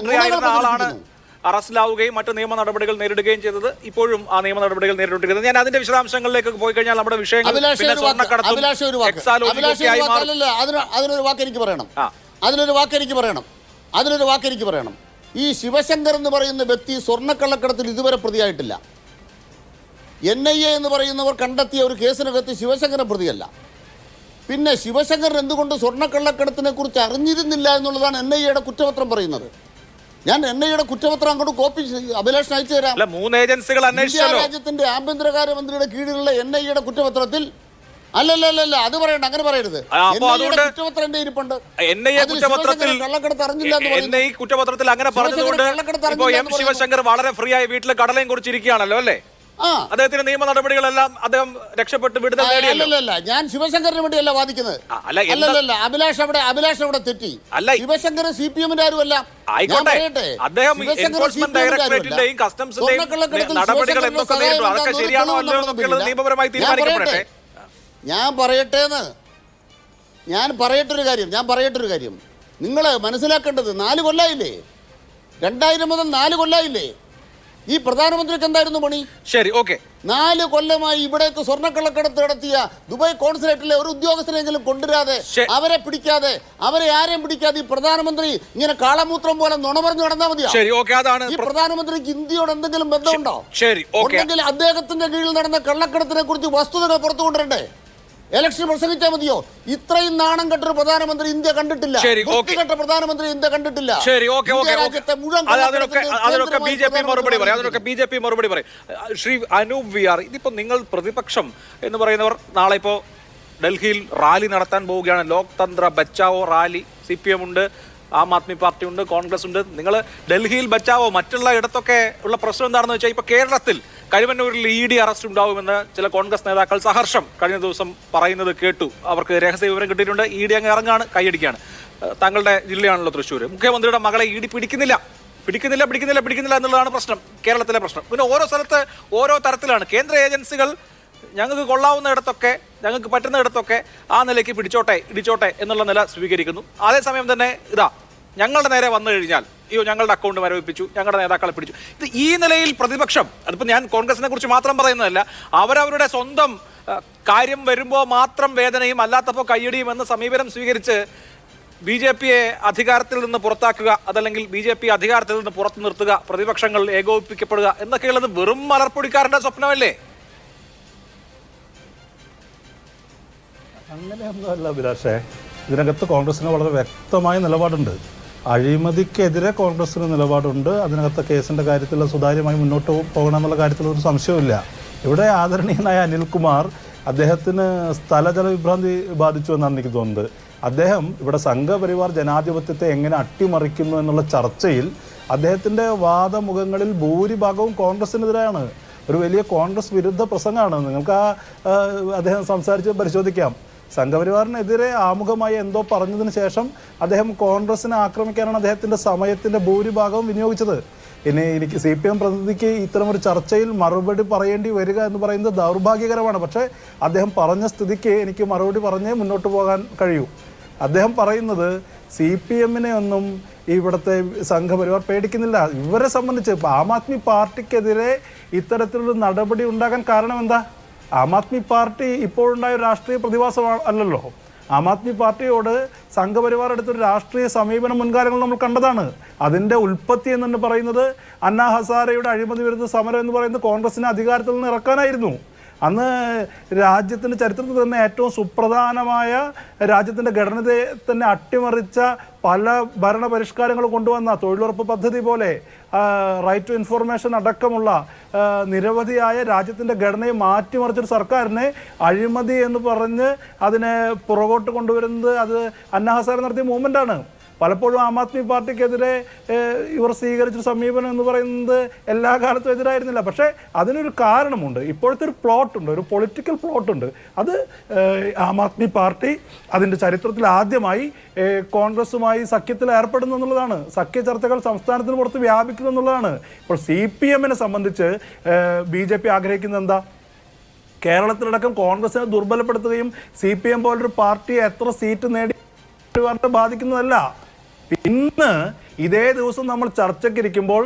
അറസ്റ്റിലാവുകയും മറ്റു നിയമ നടപടികൾ നേരിടുകയും ചെയ്തത് ഇപ്പോഴും ആ നിയമ നടപടികൾ നേരിട്ടിരിക്കുന്നത്. ഞാൻ അതിന്റെ വിശദാംശങ്ങളിലേക്ക് പോയി കഴിഞ്ഞാൽ നമ്മുടെ വിഷയങ്ങൾ അതിനൊരു വാക്ക് എനിക്ക് പറയണം. ഈ ശിവശങ്കർ എന്ന് പറയുന്ന വ്യക്തി സ്വർണ്ണക്കള്ളക്കടത്തിൽ ഇതുവരെ പ്രതിയായിട്ടില്ല. NIA എന്ന് പറയുന്നവർ കണ്ടെത്തിയ ഒരു കേസിനകത്ത് ശിവശങ്കരൻ പ്രതിയല്ല. പിന്നെ ശിവശങ്കരൻ എന്തുകൊണ്ട് സ്വർണ്ണക്കള്ളക്കടത്തിനെ കുറിച്ച് അറിഞ്ഞിരുന്നില്ല എന്നുള്ളതാണ് NIA-യുടെ കുറ്റപത്രം പറയുന്നത്. ഞാൻ NIA-യുടെ കുറ്റപത്രം അങ്ങോട്ട് കോപ്പി അഭിലാഷിന് അയച്ചു തരാം. ഇന്ത്യ രാജ്യത്തിന്റെ ആഭ്യന്തരകാര്യമന്ത്രിയുടെ കീഴിലുള്ള NIA-യുടെ കുറ്റപത്രത്തിൽ അല്ലല്ല അത് പറയണ്ട, അങ്ങനെ പറയരുത്. കുറ്റപത്രം എന്റെ ഇരിപ്പുണ്ട്. കള്ളക്കടത്ത് അറിഞ്ഞില്ല കുറ്റപത്രത്തിൽ അങ്ങനെ പറഞ്ഞതുകൊണ്ട് ശിവശങ്കർ വളരെ ഫ്രീ ആയി വീട്ടിലെ കടലയും കുറിച്ചിരിക്കുകയാണല്ലോ അല്ലേ? അദ്ദേഹത്തിന്റെ നിയമ നടപടികളെല്ലാം അദ്ദേഹം രക്ഷപ്പെട്ട് വിടുതൽ നേടിയല്ലോ. ഞാൻ ശിവശങ്കറിന് വേണ്ടിയല്ല വാദിക്കുന്നത്. അല്ലല്ല, അഭിലാഷ് അവിടെ തെറ്റി. ശിവശങ്കർ CPM-ന്റെ ആരുമല്ല. അദ്ദേഹം എൻഫോഴ്സ്മെന്റ് ഡയറക്ടറേറ്റിന്റെയും കസ്റ്റംസിന്റെയും നടപടികൾ എന്തൊക്കെ നേരിട്ടു, അതൊക്കെ ശരിയാണോ അല്ലയോ എന്നുള്ളത് നിയമപരമായി തീരുമാനിക്കപ്പെടട്ടെ. ഞാൻ പറയട്ടൊരു കാര്യം. നിങ്ങൾ മനസ്സിലാക്കേണ്ടത് 4 കൊല്ലായില്ലേ, 2000 മുതൽ 4 കൊല്ലായില്ലേ ഈ പ്രധാനമന്ത്രിക്ക് എന്തായിരുന്നു പണി? ശരി, ഓക്കെ. 4 കൊല്ലമായി ഇവിടേക്ക് സ്വർണ്ണക്കള്ളക്കടത്ത് നടത്തിയ ദുബായ് കോൺസുലേറ്റിലെ ഒരു ഉദ്യോഗസ്ഥനെങ്കിലും കൊണ്ടുവരാതെ, അവരെ പിടിക്കാതെ, അവരെ ആരെയും പിടിക്കാതെ ഈ പ്രധാനമന്ത്രി ഇങ്ങനെ കാളമൂത്രം പോലെ നുണ പറഞ്ഞു നടന്നാൽ മതിയോ? ഈ പ്രധാനമന്ത്രിക്ക് ഇന്ത്യയോട് എന്തെങ്കിലും ബന്ധമുണ്ടോ? ഉണ്ടെങ്കിൽ അദ്ദേഹത്തിന്റെ കീഴിൽ നടന്ന കള്ളക്കടത്തിനെ കുറിച്ച് വസ്തുതകൾ പുറത്തു കൊണ്ടുവരണ്ടേ? ഇലക്ഷൻ പ്രസംഗിച്ചാൽ മതിയോ? ഇത്രയും നാണം കെട്ടൊരു പ്രധാനമന്ത്രി ഇന്ത്യ കണ്ടിട്ടില്ല. ശരി, ഓക്കേ. വൃത്തികെട്ട പ്രധാനമന്ത്രി ഇന്ത്യ കണ്ടിട്ടില്ല. ശരി, ഓക്കെ ഇന്ത്യ രാജ്യത്തെ മുഴുവൻ അതിനൊക്കെ ബി ജെ പി മറുപടി പറയും. ശ്രീ അനൂപ് വി ആർ, ഇതിപ്പോ നിങ്ങൾ പ്രതിപക്ഷം എന്ന് പറയുന്നവർ നാളെ ഇപ്പോ ഡൽഹിയിൽ റാലി നടത്താൻ പോവുകയാണ്. ലോക് തന്ത്ര ബച്ചാവോ റാലി. CPM ഉണ്ട്, ആം ആദ്മി പാർട്ടി ഉണ്ട്, കോൺഗ്രസ് ഉണ്ട്. നിങ്ങൾ ഡൽഹിയിൽ ബച്ചാവോ, മറ്റുള്ള ഇടത്തൊക്കെ ഉള്ള പ്രശ്നം എന്താണെന്ന് വെച്ചാൽ ഇപ്പൊ കേരളത്തിൽ കരുവന്നൂരിൽ ED അറസ്റ്റ് ഉണ്ടാവുമെന്ന് ചില കോൺഗ്രസ് നേതാക്കൾ സഹർഷം കഴിഞ്ഞ ദിവസം പറയുന്നത് കേട്ടു. അവർക്ക് രഹസ്യ വിവരം കിട്ടിയിട്ടുണ്ട്. ED അങ്ങ് ഇറങ്ങാണ്, കൈയടിക്കാണ്. താങ്കളുടെ ജില്ലയാണല്ലോ തൃശ്ശൂർ. മുഖ്യമന്ത്രിയുടെ മകളെ ED പിടിക്കുന്നില്ല എന്നുള്ളതാണ് പ്രശ്നം, കേരളത്തിലെ പ്രശ്നം. പിന്നെ ഓരോ സ്ഥലത്ത് ഓരോ തരത്തിലാണ്. കേന്ദ്ര ഏജൻസികൾ ഞങ്ങൾക്ക് കൊള്ളാവുന്ന ഇടത്തൊക്കെ, ഞങ്ങൾക്ക് പറ്റുന്ന ഇടത്തൊക്കെ ആ നിലയ്ക്ക് ഇടിച്ചോട്ടെ എന്നുള്ള നില സ്വീകരിക്കുന്നു. അതേസമയം തന്നെ ഞങ്ങളുടെ നേരെ വന്നു കഴിഞ്ഞാൽ ഞങ്ങളുടെ അക്കൗണ്ട് മരവിപ്പിച്ചു, ഞങ്ങളുടെ നേതാക്കളെ പിടിച്ചു. ഇത് ഈ നിലയിൽ പ്രതിപക്ഷം, അതിപ്പോൾ ഞാൻ കോൺഗ്രസിനെ കുറിച്ച് മാത്രം പറയുന്നതല്ല, അവരവരുടെ സ്വന്തം കാര്യം വരുമ്പോൾ മാത്രം വേദനയും അല്ലാത്തപ്പോൾ കയ്യടിയും എന്ന സമീപനം സ്വീകരിച്ച് BJP അധികാരത്തിൽ നിന്ന് പുറത്താക്കുക, അതല്ലെങ്കിൽ BJP അധികാരത്തിൽ നിന്ന് പുറത്തു നിർത്തുക, പ്രതിപക്ഷങ്ങൾ ഏകോപിപ്പിക്കപ്പെടുക എന്നൊക്കെയുള്ളത് വെറും മലർപ്പൊടിക്കാരന്റെ സ്വപ്നമല്ലേ? അങ്ങനെയൊന്നുമല്ല അഭിലാഷേ. ഇതിനകത്ത് കോൺഗ്രസിന് വളരെ വ്യക്തമായ നിലപാടുണ്ട്. അഴിമതിക്കെതിരെ കോൺഗ്രസിന് നിലപാടുണ്ട്. അതിനകത്ത് കേസിൻ്റെ കാര്യത്തിൽ സുതാര്യമായി മുന്നോട്ട് പോകണം എന്നുള്ള കാര്യത്തിൽ ഒരു സംശയവുമില്ല. ഇവിടെ ആദരണീയനായ അനിൽകുമാർ, അദ്ദേഹത്തിന് സ്ഥലജല വിഭ്രാന്തി ബാധിച്ചു എന്നാണ് എനിക്ക് തോന്നുന്നത്. അദ്ദേഹം ഇവിടെ സംഘപരിവാർ ജനാധിപത്യത്തെ എങ്ങനെ അട്ടിമറിക്കുന്നു എന്നുള്ള ചർച്ചയിൽ അദ്ദേഹത്തിൻ്റെ വാദമുഖങ്ങളിൽ ഭൂരിഭാഗവും കോൺഗ്രസിനെതിരെയാണ്. ഒരു വലിയ കോൺഗ്രസ് വിരുദ്ധ പ്രസംഗമാണ്. നിങ്ങൾക്ക് അദ്ദേഹം സംസാരിച്ച് പരിശോധിക്കാം. സംഘപരിവാറിനെതിരെ ആമുഖമായി എന്തോ പറഞ്ഞതിന് ശേഷം അദ്ദേഹം കോൺഗ്രസിനെ ആക്രമിക്കാനാണ് അദ്ദേഹത്തിൻ്റെ സമയത്തിൻ്റെ ഭൂരിഭാഗവും വിനിയോഗിച്ചത്. ഇനി എനിക്ക് CPM പ്രതിനിധിക്ക് ഇത്തരമൊരു ചർച്ചയിൽ മറുപടി പറയേണ്ടി വരിക എന്ന് പറയുന്നത് ദൗർഭാഗ്യകരമാണ്. പക്ഷേ അദ്ദേഹം പറഞ്ഞ സ്ഥിതിക്ക് എനിക്ക് മറുപടി പറഞ്ഞേ മുന്നോട്ട് പോകാൻ കഴിയൂ. അദ്ദേഹം പറയുന്നത് CPM-നെ ഒന്നും ഇവിടുത്തെ സംഘപരിവാർ പേടിക്കുന്നില്ല. ഇവരെ സംബന്ധിച്ച് ഇപ്പോൾ ആം ആദ്മി പാർട്ടിക്കെതിരെ ഇത്തരത്തിലൊരു നടപടി ഉണ്ടാകാൻ കാരണം എന്താ? ആം ആദ്മി പാർട്ടി ഇപ്പോഴുണ്ടായ രാഷ്ട്രീയ പ്രതിഭാസം അല്ലല്ലോ. ആം ആദ്മി പാർട്ടിയോട് സംഘപരിവാർ എടുത്തൊരു രാഷ്ട്രീയ സമീപനം മുൻകാലങ്ങൾ നമ്മൾ കണ്ടതാണ്. അതിൻ്റെ ഉൽപ്പത്തി എന്ന് പറയുന്നത് അന്നാ ഹസാരയുടെ അഴിമതി വിരുദ്ധ സമരം എന്ന് പറയുന്നത് കോൺഗ്രസിനെ അധികാരത്തിൽ നിന്ന് ഇറക്കാനായിരുന്നു. അന്ന് രാജ്യത്തിൻ്റെ ചരിത്രത്തിൽ തന്നെ ഏറ്റവും സുപ്രധാനമായ രാജ്യത്തിൻ്റെ ഘടനയെ തന്നെ അട്ടിമറിച്ച പല ഭരണ പരിഷ്കാരങ്ങൾ കൊണ്ടുവന്ന തൊഴിലുറപ്പ് പദ്ധതി പോലെ റൈറ്റ് ടു ഇൻഫോർമേഷൻ അടക്കമുള്ള നിരവധിയായ രാജ്യത്തിൻ്റെ ഘടനയെ മാറ്റിമറിച്ചൊരു സർക്കാരിനെ അഴിമതി എന്ന് പറഞ്ഞ് അതിനെ പുറകോട്ട് കൊണ്ടുവരുന്നത് അത് അന്നാ ഹസാരെ നടത്തിയ മൂവ്മെൻ്റാണ്. പലപ്പോഴും ആം ആദ്മി പാർട്ടിക്കെതിരെ ഇവർ സ്വീകരിച്ച സമീപനം എന്ന് പറയുന്നത് എല്ലാ കാലത്തും എതിരായിരുന്നില്ല. പക്ഷേ അതിനൊരു കാരണമുണ്ട്. ഇപ്പോഴത്തെ ഒരു പ്ലോട്ടുണ്ട്, ഒരു പൊളിറ്റിക്കൽ പ്ലോട്ടുണ്ട്. അത് ആം ആദ്മി പാർട്ടി അതിൻ്റെ ചരിത്രത്തിൽ ആദ്യമായി കോൺഗ്രസുമായി സഖ്യത്തിൽ ഏർപ്പെടുന്നു എന്നുള്ളതാണ്. സഖ്യ ചർച്ചകൾ സംസ്ഥാനത്തിന് പുറത്ത് വ്യാപിക്കുന്നു എന്നുള്ളതാണ്. ഇപ്പോൾ CPM-നെ സംബന്ധിച്ച് BJP ആഗ്രഹിക്കുന്നത് എന്താ? കേരളത്തിലടക്കം കോൺഗ്രസിനെ ദുർബലപ്പെടുത്തുകയും CPM പോലൊരു പാർട്ടിയെ എത്ര സീറ്റ് നേടി ബാധിക്കുന്നതല്ല. ഇന്ന് ഇതേ ദിവസം നമ്മൾ ചർച്ചയ്ക്കിരിക്കുമ്പോൾ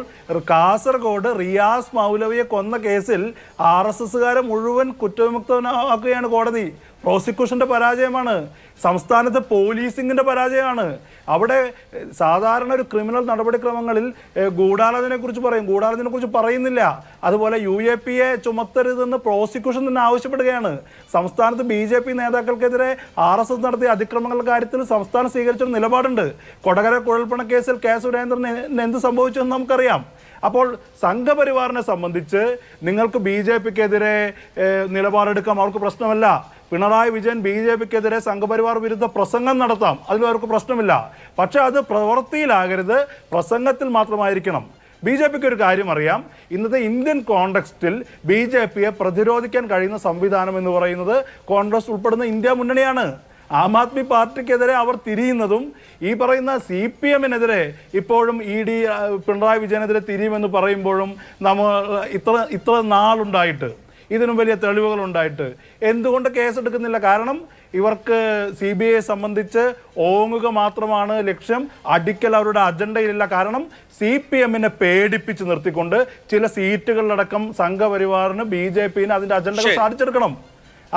കാസർഗോഡ് റിയാസ് മൗലവിയെ കൊന്ന കേസിൽ RSSകാരെ മുഴുവൻ കുറ്റവിമുക്തനാക്കുകയാണ് കോടതി. പ്രോസിക്യൂഷൻ്റെ പരാജയമാണ്, സംസ്ഥാനത്തെ പോലീസിങ്ങിൻ്റെ പരാജയമാണ്. അവിടെ സാധാരണ ഒരു ക്രിമിനൽ നടപടിക്രമങ്ങളിൽ ഗൂഢാലോചനയെക്കുറിച്ച് പറയും, ഗൂഢാലോചനയെക്കുറിച്ച് പറയുന്നില്ല. അതുപോലെ UAPA ചുമത്തരുതെന്ന് പ്രോസിക്യൂഷൻ തന്നെ ആവശ്യപ്പെടുകയാണ്. സംസ്ഥാനത്ത് BJP നേതാക്കൾക്കെതിരെ RSS നടത്തിയ അതിക്രമങ്ങളുടെ കാര്യത്തിൽ സംസ്ഥാനം സ്വീകരിച്ചൊരു നിലപാടുണ്ട്. കൊടകര കുഴൽപ്പണ കേസിൽ K. സുരേന്ദ്രൻ എന്ത് സംഭവിച്ചെന്ന് നമുക്കറിയാം. അപ്പോൾ സംഘപരിവാറിനെ സംബന്ധിച്ച് നിങ്ങൾക്ക് BJP-ക്കെതിരെ നിലപാടെടുക്കാം, അവർക്ക് പ്രശ്നമല്ല. പിണറായി വിജയൻ BJP-ക്കെതിരെ സംഘപരിവാർ വിരുദ്ധ പ്രസംഗം നടത്താം, അതിലും അവർക്ക് പ്രശ്നമില്ല. പക്ഷെ അത് പ്രവൃത്തിയിലാകരുത്, പ്രസംഗത്തിൽ മാത്രമായിരിക്കണം. BJP-ക്ക് ഒരു കാര്യം അറിയാം, ഇന്നത്തെ ഇന്ത്യൻ കോണ്ടെക്സ്റ്റിൽ BJP-യെ പ്രതിരോധിക്കാൻ കഴിയുന്ന സംവിധാനം എന്ന് പറയുന്നത് കോൺഗ്രസ് ഉൾപ്പെടുന്ന ഇന്ത്യ മുന്നണിയാണ്. ആം ആദ്മി പാർട്ടിക്കെതിരെ അവർ തിരിയുന്നതും ഈ പറയുന്ന CPM-നെതിരെ ഇപ്പോഴും ED പിണറായി വിജയനെതിരെ തിരിയുമെന്ന് പറയുമ്പോഴും നമ്മൾ ഇത്ര നാളുണ്ടായിട്ട്, ഇതിനും വലിയ തെളിവുകൾ ഉണ്ടായിട്ട് എന്തുകൊണ്ട് കേസെടുക്കുന്നില്ല? കാരണം ഇവർക്ക് CBI സംബന്ധിച്ച് ഓങ്ങുക മാത്രമാണ് ലക്ഷ്യം, അടിക്കൽ അവരുടെ അജണ്ടയിലില്ല. കാരണം CPM-നെ പേടിപ്പിച്ച് നിർത്തിക്കൊണ്ട് ചില സീറ്റുകളിലടക്കം സംഘപരിവാറിന് BJP-ന് അതിൻ്റെ അജണ്ടകൾ സാധിച്ചെടുക്കണം.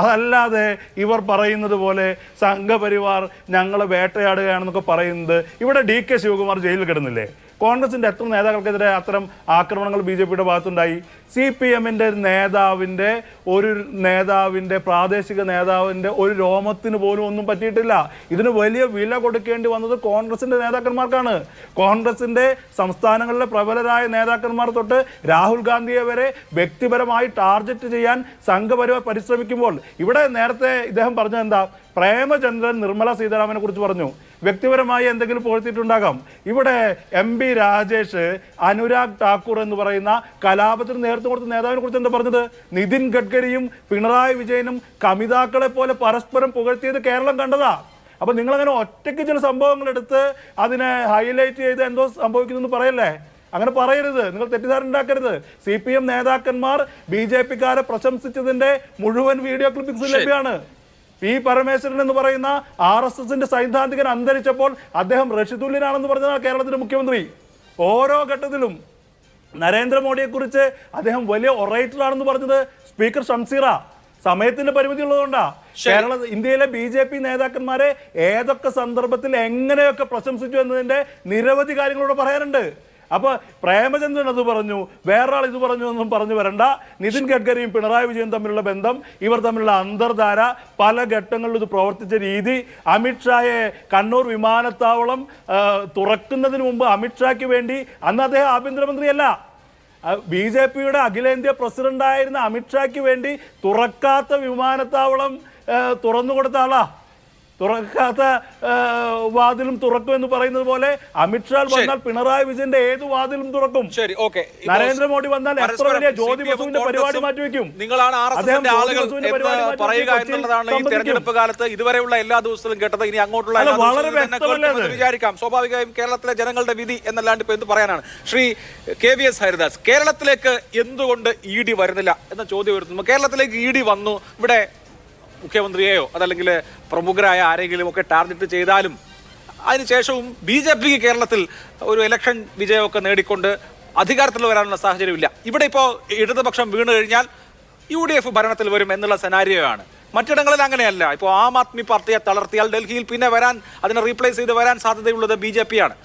അതല്ലാതെ ഇവർ പറയുന്നത് പോലെ സംഘപരിവാർ ഞങ്ങളെ വേട്ടയാടുകയാണെന്നൊക്കെ പറയുന്നത്, ഇവിടെ DK ശിവകുമാർ ജയിലിൽ കിടന്നില്ലേ? കോൺഗ്രസിന്റെ എത്ര നേതാക്കൾക്കെതിരെ അത്തരം ആക്രമണങ്ങൾ BJPയുടെ ഭാഗത്തുണ്ടായി? CPMന്റെ നേതാവിന്റെ പ്രാദേശിക നേതാവിന്റെ ഒരു രോമത്തിന് പോലും ഒന്നും പറ്റിയിട്ടില്ല. ഇതിന് വലിയ വില കൊടുക്കേണ്ടി വന്നത് കോൺഗ്രസിന്റെ നേതാക്കന്മാർക്കാണ്. കോൺഗ്രസിന്റെ സംസ്ഥാനങ്ങളിലെ പ്രബലരായ നേതാക്കന്മാർ തൊട്ട് രാഹുൽ ഗാന്ധിയെ വരെ വ്യക്തിപരമായി ടാർഗറ്റ് ചെയ്യാൻ സംഘപരിവാർ പരിശ്രമിക്കുമ്പോൾ ഇവിടെ നേരത്തെ ഇദ്ദേഹം പറഞ്ഞത് എന്താ? പ്രേമചന്ദ്രൻ നിർമ്മല സീതാരാമനെ കുറിച്ച് പറഞ്ഞു, വ്യക്തിപരമായി എന്തെങ്കിലും പുകഴ്ത്തിയിട്ടുണ്ടാകാം. ഇവിടെ MP രാജേഷ് അനുരാഗ് ഠാക്കൂർ എന്ന് പറയുന്ന കലാപത്തിന് നേതൃത്വം കൊടുത്ത നേതാവിനെ കുറിച്ച് എന്താ പറഞ്ഞത്? നിതിൻ ഗഡ്കരിയും പിണറായി വിജയനും കമിതാക്കളെ പോലെ പരസ്പരം പുകഴ്ത്തിയത് കേരളം കണ്ടതാ. അപ്പൊ നിങ്ങളങ്ങനെ ഒറ്റയ്ക്ക് ചില സംഭവങ്ങൾ എടുത്ത് അതിനെ ഹൈലൈറ്റ് ചെയ്ത് എന്തോ സംഭവിക്കുന്നു പറയല്ലേ? അങ്ങനെ പറയരുത്, നിങ്ങൾ തെറ്റിദ്ധാരണ ഉണ്ടാക്കരുത്. CPM നേതാക്കന്മാർ BJPക്കാരെ പ്രശംസിച്ചതിന്റെ മുഴുവൻ വീഡിയോ ക്ലിപ്പിംഗ്സ് ലഭ്യമാണ്. P. പരമേശ്വരൻ എന്ന് പറയുന്ന RSSന്റെ സൈദ്ധാന്തികൻ അന്തരിച്ചപ്പോൾ അദ്ദേഹം റഷിദുല്ലിനാണെന്ന് പറഞ്ഞതാണ് കേരളത്തിന്റെ മുഖ്യമന്ത്രി. ഓരോ ഘട്ടത്തിലും നരേന്ദ്രമോദിയെക്കുറിച്ച് അദ്ദേഹം വലിയ ഒറേറ്ററാണെന്ന് പറഞ്ഞത് സ്പീക്കർ ഷംസീറ. സമയത്തിന്റെ പരിമിതി ഉള്ളതുകൊണ്ടാ ഇന്ത്യയിലെ BJP നേതാക്കന്മാരെ ഏതൊക്കെ സന്ദർഭത്തിൽ എങ്ങനെയൊക്കെ പ്രശംസിച്ചു എന്നതിന്റെ നിരവധി കാര്യങ്ങളോട് പറയാനുണ്ട്. അപ്പൊ പ്രേമചന്ദ്രൻ അത് പറഞ്ഞു, വേറൊരാൾ ഇത് പറഞ്ഞു എന്നും പറഞ്ഞു വരണ്ട. നിതിൻ ഗഡ്കരിയും പിണറായി വിജയൻ തമ്മിലുള്ള ബന്ധം, ഇവർ തമ്മിലുള്ള അന്തർധാര, പല ഘട്ടങ്ങളിലും ഇത് പ്രവർത്തിച്ച രീതി, അമിത്ഷായെ കണ്ണൂർ വിമാനത്താവളം തുറക്കുന്നതിന് മുമ്പ് അമിത്ഷായ്ക്ക് വേണ്ടി, അന്ന് അദ്ദേഹം ആഭ്യന്തരമന്ത്രിയല്ല, BJPയുടെ അഖിലേന്ത്യാ പ്രസിഡന്റായിരുന്ന അമിത്ഷായ്ക്ക് വേണ്ടി തുറക്കാത്ത വിമാനത്താവളം തുറന്നുകൊടുത്ത ആളാ. തുറക്കാത്ത വാതിലും തുറക്കും എന്ന് പറയുന്നത് പോലെ അമിത്ഷാ വന്നാൽ പിണറായി വിജയന്റെ ഏത് വാതിലും തുറക്കും. ശരി, ഓക്കെ. നരേന്ദ്രമോദി വന്നാൽ എത്ര വലിയ ജ്യോതി ബസുവിന്റെ പരിപാടി മാറ്റിവെക്കും. നിങ്ങളാണ് RSSന്റെ ആളുകൾ എന്ന് പറയുക എന്നുള്ളതാണ് ഈ തെരഞ്ഞെടുപ്പ് കാലത്ത് ഇതുവരെയുള്ള എല്ലാ ദിവസത്തിലും കേട്ടത്. ഇനി അങ്ങോട്ടുള്ള വിചാരിക്കാം, സ്വാഭാവികമായും കേരളത്തിലെ ജനങ്ങളുടെ വിധി എന്നല്ലാണ്ട് ഇപ്പൊ എന്ത് പറയാനാണ്. ശ്രീ KVS ഹരിദാസ്, കേരളത്തിലേക്ക് എന്തുകൊണ്ട് ED വരുന്നില്ല എന്ന ചോദ്യം ഉയർത്തുന്നു. കേരളത്തിലേക്ക് ED വന്നു, ഇവിടെ മുഖ്യമന്ത്രിയെയോ അതല്ലെങ്കിൽ പ്രമുഖരായ ആരെങ്കിലും ഒക്കെ ടാർഗറ്റ് ചെയ്താലും അതിനുശേഷവും BJPക്ക് കേരളത്തിൽ ഒരു ഇലക്ഷൻ വിജയമൊക്കെ നേടിക്കൊണ്ട് അധികാരത്തിൽ വരാനുള്ള സാഹചര്യമില്ല. ഇവിടെ ഇപ്പോൾ ഇടതുപക്ഷം വീണ് കഴിഞ്ഞാൽ UDF ഭരണത്തിൽ വരും എന്നുള്ള സെനാരിയോയാണ്. മറ്റിടങ്ങളിൽ അങ്ങനെയല്ല. ഇപ്പോൾ ആം ആദ്മി പാർട്ടിയെ തളർത്തിയാൽ ഡൽഹിയിൽ പിന്നെ അതിനെ റീപ്ലേസ് ചെയ്ത് വരാൻ സാധ്യതയുള്ളത് BJPയാണ്.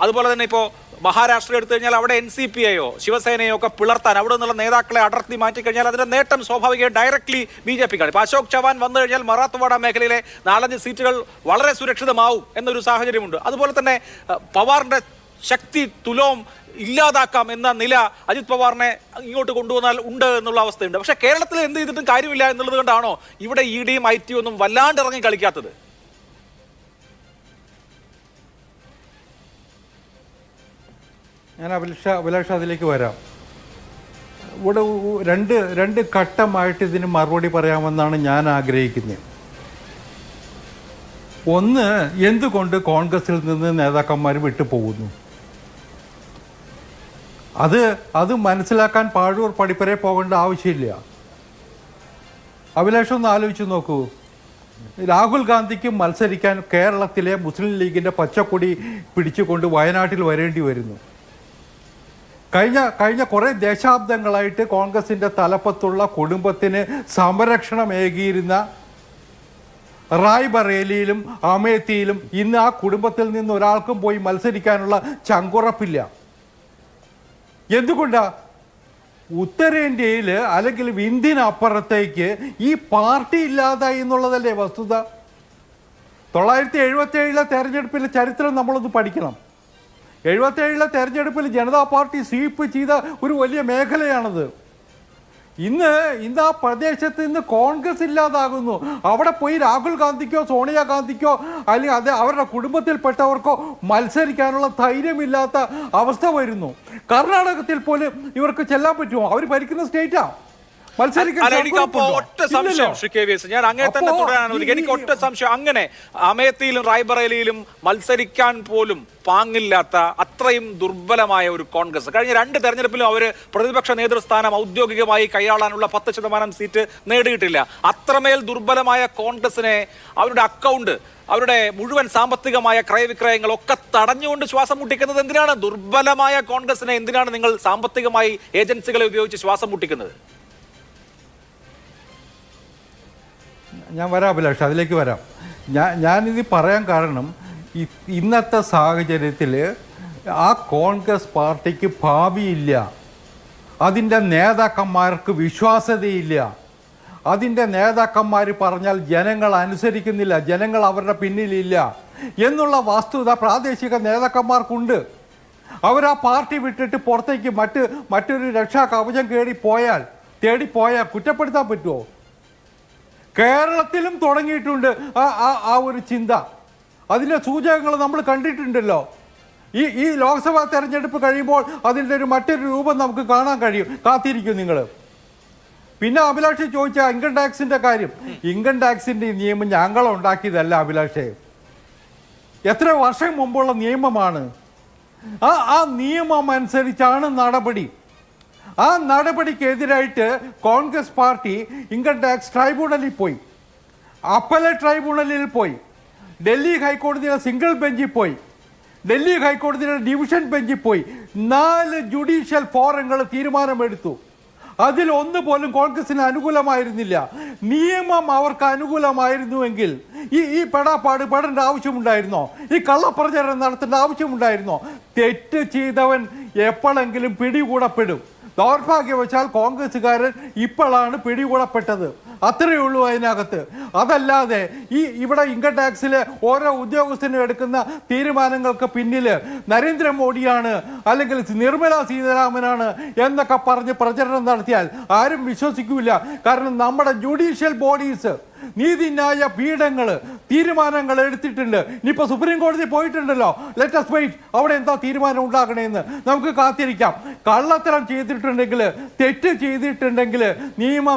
അതുപോലെ തന്നെ ഇപ്പോൾ മഹാരാഷ്ട്ര എടുത്തു കഴിഞ്ഞാൽ അവിടെ NCPയെയോ ശിവസേനയോ ഒക്കെ പിളർത്താൻ അവിടെ നിന്നുള്ള നേതാക്കളെ അടർത്തി മാറ്റിക്കഴിഞ്ഞാൽ അതിന്റെ നേട്ടം സ്വാഭാവികമായി ഡയറക്ട്ലി BJPക്കാണ്. ഇപ്പോൾ അശോക് ചവാൻ വന്നു കഴിഞ്ഞാൽ മറാത്ത്വാഡ മേഖലയിലെ 4-5 സീറ്റുകൾ വളരെ സുരക്ഷിതമാവും എന്നൊരു സാഹചര്യമുണ്ട്. അതുപോലെ തന്നെ പവാറിന്റെ ശക്തി തുലോം ഇല്ലാതാക്കാം എന്ന നില അജിത് പവാറിനെ ഇങ്ങോട്ട് കൊണ്ടുവന്നാൽ ഉണ്ട് എന്നുള്ള അവസ്ഥയുണ്ട്. പക്ഷേ കേരളത്തിൽ എന്ത് ചെയ്തിട്ടും കാര്യമില്ല എന്നുള്ളത് കൊണ്ടാണോ ഇവിടെ EDയും IT ഒന്നും വല്ലാണ്ട് ഇറങ്ങി കളിക്കാത്തത്? ഞാൻ അഭിലാഷ അതിലേക്ക് വരാം. ഇവിടെ രണ്ട് ഘട്ടമായിട്ട് ഇതിന് മറുപടി പറയാമെന്നാണ് ഞാൻ ആഗ്രഹിക്കുന്നത്. ഒന്ന്, എന്തുകൊണ്ട് കോൺഗ്രസിൽ നിന്ന് നേതാക്കന്മാർ വിട്ടുപോകുന്നു? അത് മനസ്സിലാക്കാൻ പാഴൂർ പടിപ്പരെ പോകേണ്ട ആവശ്യമില്ല. അഭിലാഷം ഒന്ന് ആലോചിച്ച് നോക്കൂ. രാഹുൽ ഗാന്ധിക്ക് മത്സരിക്കാൻ കേരളത്തിലെ മുസ്ലിം ലീഗിൻ്റെ പച്ചക്കൊടി പിടിച്ചുകൊണ്ട് വയനാട്ടിൽ വരേണ്ടി വരുന്നു. കഴിഞ്ഞ കുറേ ദശാബ്ദങ്ങളായിട്ട് കോൺഗ്രസിൻ്റെ തലപ്പത്തുള്ള കുടുംബത്തിന് സംരക്ഷണമേകിയിരുന്ന റായ്ബറേലിയിലും അമേത്തിയിലും ഇന്ന് ആ കുടുംബത്തിൽ നിന്ന് ഒരാൾക്കും പോയി മത്സരിക്കാനുള്ള ചങ്കുറപ്പില്ല. എന്തുകൊണ്ടാ? ഉത്തരേന്ത്യയിൽ അല്ലെങ്കിൽ ഇന്ത്യനപ്പുറത്തേക്ക് ഈ പാർട്ടി ഇല്ലാതായി എന്നുള്ളതല്ലേ വസ്തുത. 1977 തെരഞ്ഞെടുപ്പിലെ ചരിത്രം നമ്മളൊന്ന് പഠിക്കണം. 1977 തെരഞ്ഞെടുപ്പിൽ ജനതാ പാർട്ടി സ്വീപ്പ് ചെയ്ത ഒരു വലിയ മേഖലയാണത്. ഇന്ന് ആ പ്രദേശത്ത് നിന്ന് കോൺഗ്രസ് ഇല്ലാതാകുന്നു. അവിടെ പോയി രാഹുൽ ഗാന്ധിക്കോ സോണിയാഗാന്ധിക്കോ അല്ലെങ്കിൽ അവരുടെ കുടുംബത്തിൽപ്പെട്ടവർക്കോ മത്സരിക്കാനുള്ള ധൈര്യമില്ലാത്ത അവസ്ഥ വരുന്നു. കർണാടകത്തിൽ പോലും ഇവർക്ക് ചെല്ലാൻ പറ്റുമോ? അവർ ഭരിക്കുന്ന സ്റ്റേറ്റാ. ഒറ്റ സംശയം ശ്രീ KVS, ഞാൻ അങ്ങനെ തന്നെ തുടരാനാണ്. എനിക്ക് ഒറ്റ സംശയം, അങ്ങനെ അമേത്തിയിലും റായ്ബറേലിയിലും മത്സരിക്കാൻ പോലും പാങ്ങില്ലാത്ത അത്രയും ദുർബലമായ ഒരു കോൺഗ്രസ് കഴിഞ്ഞ 2 തെരഞ്ഞെടുപ്പിലും അവർ പ്രതിപക്ഷ നേതൃസ്ഥാനം ഔദ്യോഗികമായി കൈയാളാനുള്ള 10% സീറ്റ് നേടിയിട്ടില്ല. അത്രമേൽ ദുർബലമായ കോൺഗ്രസിനെ അവരുടെ അക്കൗണ്ട്, അവരുടെ മുഴുവൻ സാമ്പത്തികമായ ക്രയവിക്രയങ്ങളൊക്കെ തടഞ്ഞുകൊണ്ട് ശ്വാസം മുട്ടിക്കുന്നത് എന്തിനാണ്? ദുർബലമായ കോൺഗ്രസിനെ എന്തിനാണ് നിങ്ങൾ സാമ്പത്തികമായി ഏജൻസികളെ ഉപയോഗിച്ച് ശ്വാസം മുട്ടിക്കുന്നത്? ഞാൻ വരാം അഭിലാഷ്, അതിലേക്ക് വരാം. ഞാനിത് പറയാൻ കാരണം ഇന്നത്തെ സാഹചര്യത്തിൽ ആ കോൺഗ്രസ് പാർട്ടിക്ക് ഭാവിയില്ല, അതിൻ്റെ നേതാക്കന്മാർക്ക് വിശ്വാസ്യതയില്ല, അതിൻ്റെ നേതാക്കന്മാർ പറഞ്ഞാൽ ജനങ്ങൾ അനുസരിക്കുന്നില്ല, ജനങ്ങൾ അവരുടെ പിന്നിലില്ല എന്നുള്ള വസ്തുത പ്രാദേശിക നേതാക്കന്മാർക്കുണ്ട്. അവർ ആ പാർട്ടി വിട്ടിട്ട് പുറത്തേക്ക് മറ്റൊരു രക്ഷാ കവചം തേടിപ്പോയാൽ കുറ്റപ്പെടുത്താൻ പറ്റുമോ? കേരളത്തിലും തുടങ്ങിയിട്ടുണ്ട് ആ ഒരു ചിന്ത. അതിൻ്റെ സൂചകങ്ങൾ നമ്മൾ കണ്ടിട്ടുണ്ടല്ലോ. ഈ ലോക്സഭാ തെരഞ്ഞെടുപ്പ് കഴിയുമ്പോൾ അതിൻ്റെ മറ്റൊരു രൂപം നമുക്ക് കാണാൻ കഴിയും. കാത്തിരിക്കും നിങ്ങൾ. പിന്നെ അഭിലാഷ് ചോദിച്ച ഇൻകം ടാക്സിൻ്റെ കാര്യം. ഇൻകം ടാക്സിൻ്റെ നിയമം ഞങ്ങൾ ഉണ്ടാക്കിയതല്ല അഭിലാഷേ, എത്ര വർഷം മുമ്പുള്ള നിയമമാണ്. ആ നിയമം അനുസരിച്ചാണ് നടപടി. ആ നടപടിക്കെതിരായിട്ട് കോൺഗ്രസ് പാർട്ടി ഇൻകം ടാക്സ് ട്രൈബ്യൂണലിൽ പോയി, അപ്പലേറ്റ് ട്രൈബ്യൂണലിൽ പോയി, ഡൽഹി ഹൈക്കോടതിയുടെ സിംഗിൾ ബെഞ്ചിൽ പോയി, ഡൽഹി ഹൈക്കോടതിയുടെ ഡിവിഷൻ ബെഞ്ചിൽ പോയി. 4 ജുഡീഷ്യൽ ഫോറങ്ങൾ തീരുമാനമെടുത്തു. അതിൽ ഒന്ന് പോലും കോൺഗ്രസിന് അനുകൂലമായിരുന്നില്ല. നിയമം അവർക്ക് അനുകൂലമായിരുന്നുവെങ്കിൽ ഈ പെടേണ്ട ആവശ്യമുണ്ടായിരുന്നോ? ഈ കള്ളപ്രചരണം നടത്തേണ്ട ആവശ്യമുണ്ടായിരുന്നോ? തെറ്റ് ചെയ്തവൻ എപ്പോഴെങ്കിലും പിടികൂടപ്പെടും. ദൗർഭാഗ്യവശാൽ കോൺഗ്രസ്സുകാരൻ ഇപ്പോഴാണ് പിടികൂടപ്പെട്ടത്. അത്രയേ ഉള്ളൂ അതിനകത്ത്. അതല്ലാതെ ഇവിടെ ഇൻകം ടാക്സിലെ ഓരോ ഉദ്യോഗസ്ഥനും എടുക്കുന്ന തീരുമാനങ്ങൾക്ക് പിന്നിൽ നരേന്ദ്രമോദിയാണ് അല്ലെങ്കിൽ നിർമ്മല സീതാരാമനാണ് എന്നൊക്കെ പറഞ്ഞ് പ്രചരണം നടത്തിയാൽ ആരും വിശ്വസിക്കില്ല. കാരണം നമ്മുടെ ജുഡീഷ്യൽ ബോഡീസ്, നീതിന്യായ പീഠങ്ങൾ തീരുമാനങ്ങൾ എടുത്തിട്ടുണ്ട്. ഇനിയിപ്പോൾ സുപ്രീം കോടതി പോയിട്ടുണ്ടല്ലോ. ലെറ്റ് us wait, അവിടെ എന്താ തീരുമാനം ഉണ്ടാക്കണേന്ന് നമുക്ക് കാത്തിരിക്കാം. കള്ളത്തരം ചെയ്തിട്ടുണ്ടെങ്കിൽ, തെറ്റ് ചെയ്തിട്ടുണ്ടെങ്കിൽ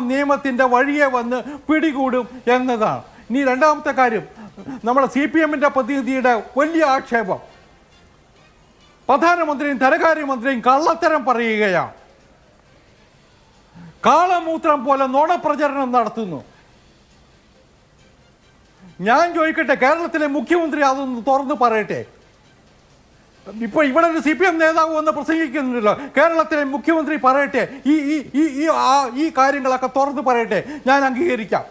നിയമത്തിൻ്റെ വഴിയെ വന്ന് പിടികൂടും എന്നതാണ്. ഇനി രണ്ടാമത്തെ കാര്യം, നമ്മുടെ CPM-ന്റെ പ്രതിനിധിയുടെ വലിയ ആക്ഷേപം, പ്രധാനമന്ത്രിയും ധനകാര്യമന്ത്രിയും കള്ളത്തരം പറയുകയാണ്, കാളമൂത്രം പോലെ നുണപ്രചരണം നടത്തുന്നു. ഞാൻ ചോദിക്കട്ടെ, കേരളത്തിലെ മുഖ്യമന്ത്രി അതൊന്ന് തുറന്ന് പറയട്ടെ. ഇപ്പോൾ ഇവിടെ ഒരു CPM നേതാവ് വന്ന് പ്രസംഗിക്കുന്നുണ്ടല്ലോ. കേരളത്തിലെ മുഖ്യമന്ത്രി പറയട്ടെ, ഈ കാര്യങ്ങളൊക്കെ തുറന്ന് പറയട്ടെ, ഞാൻ അംഗീകരിക്കാം.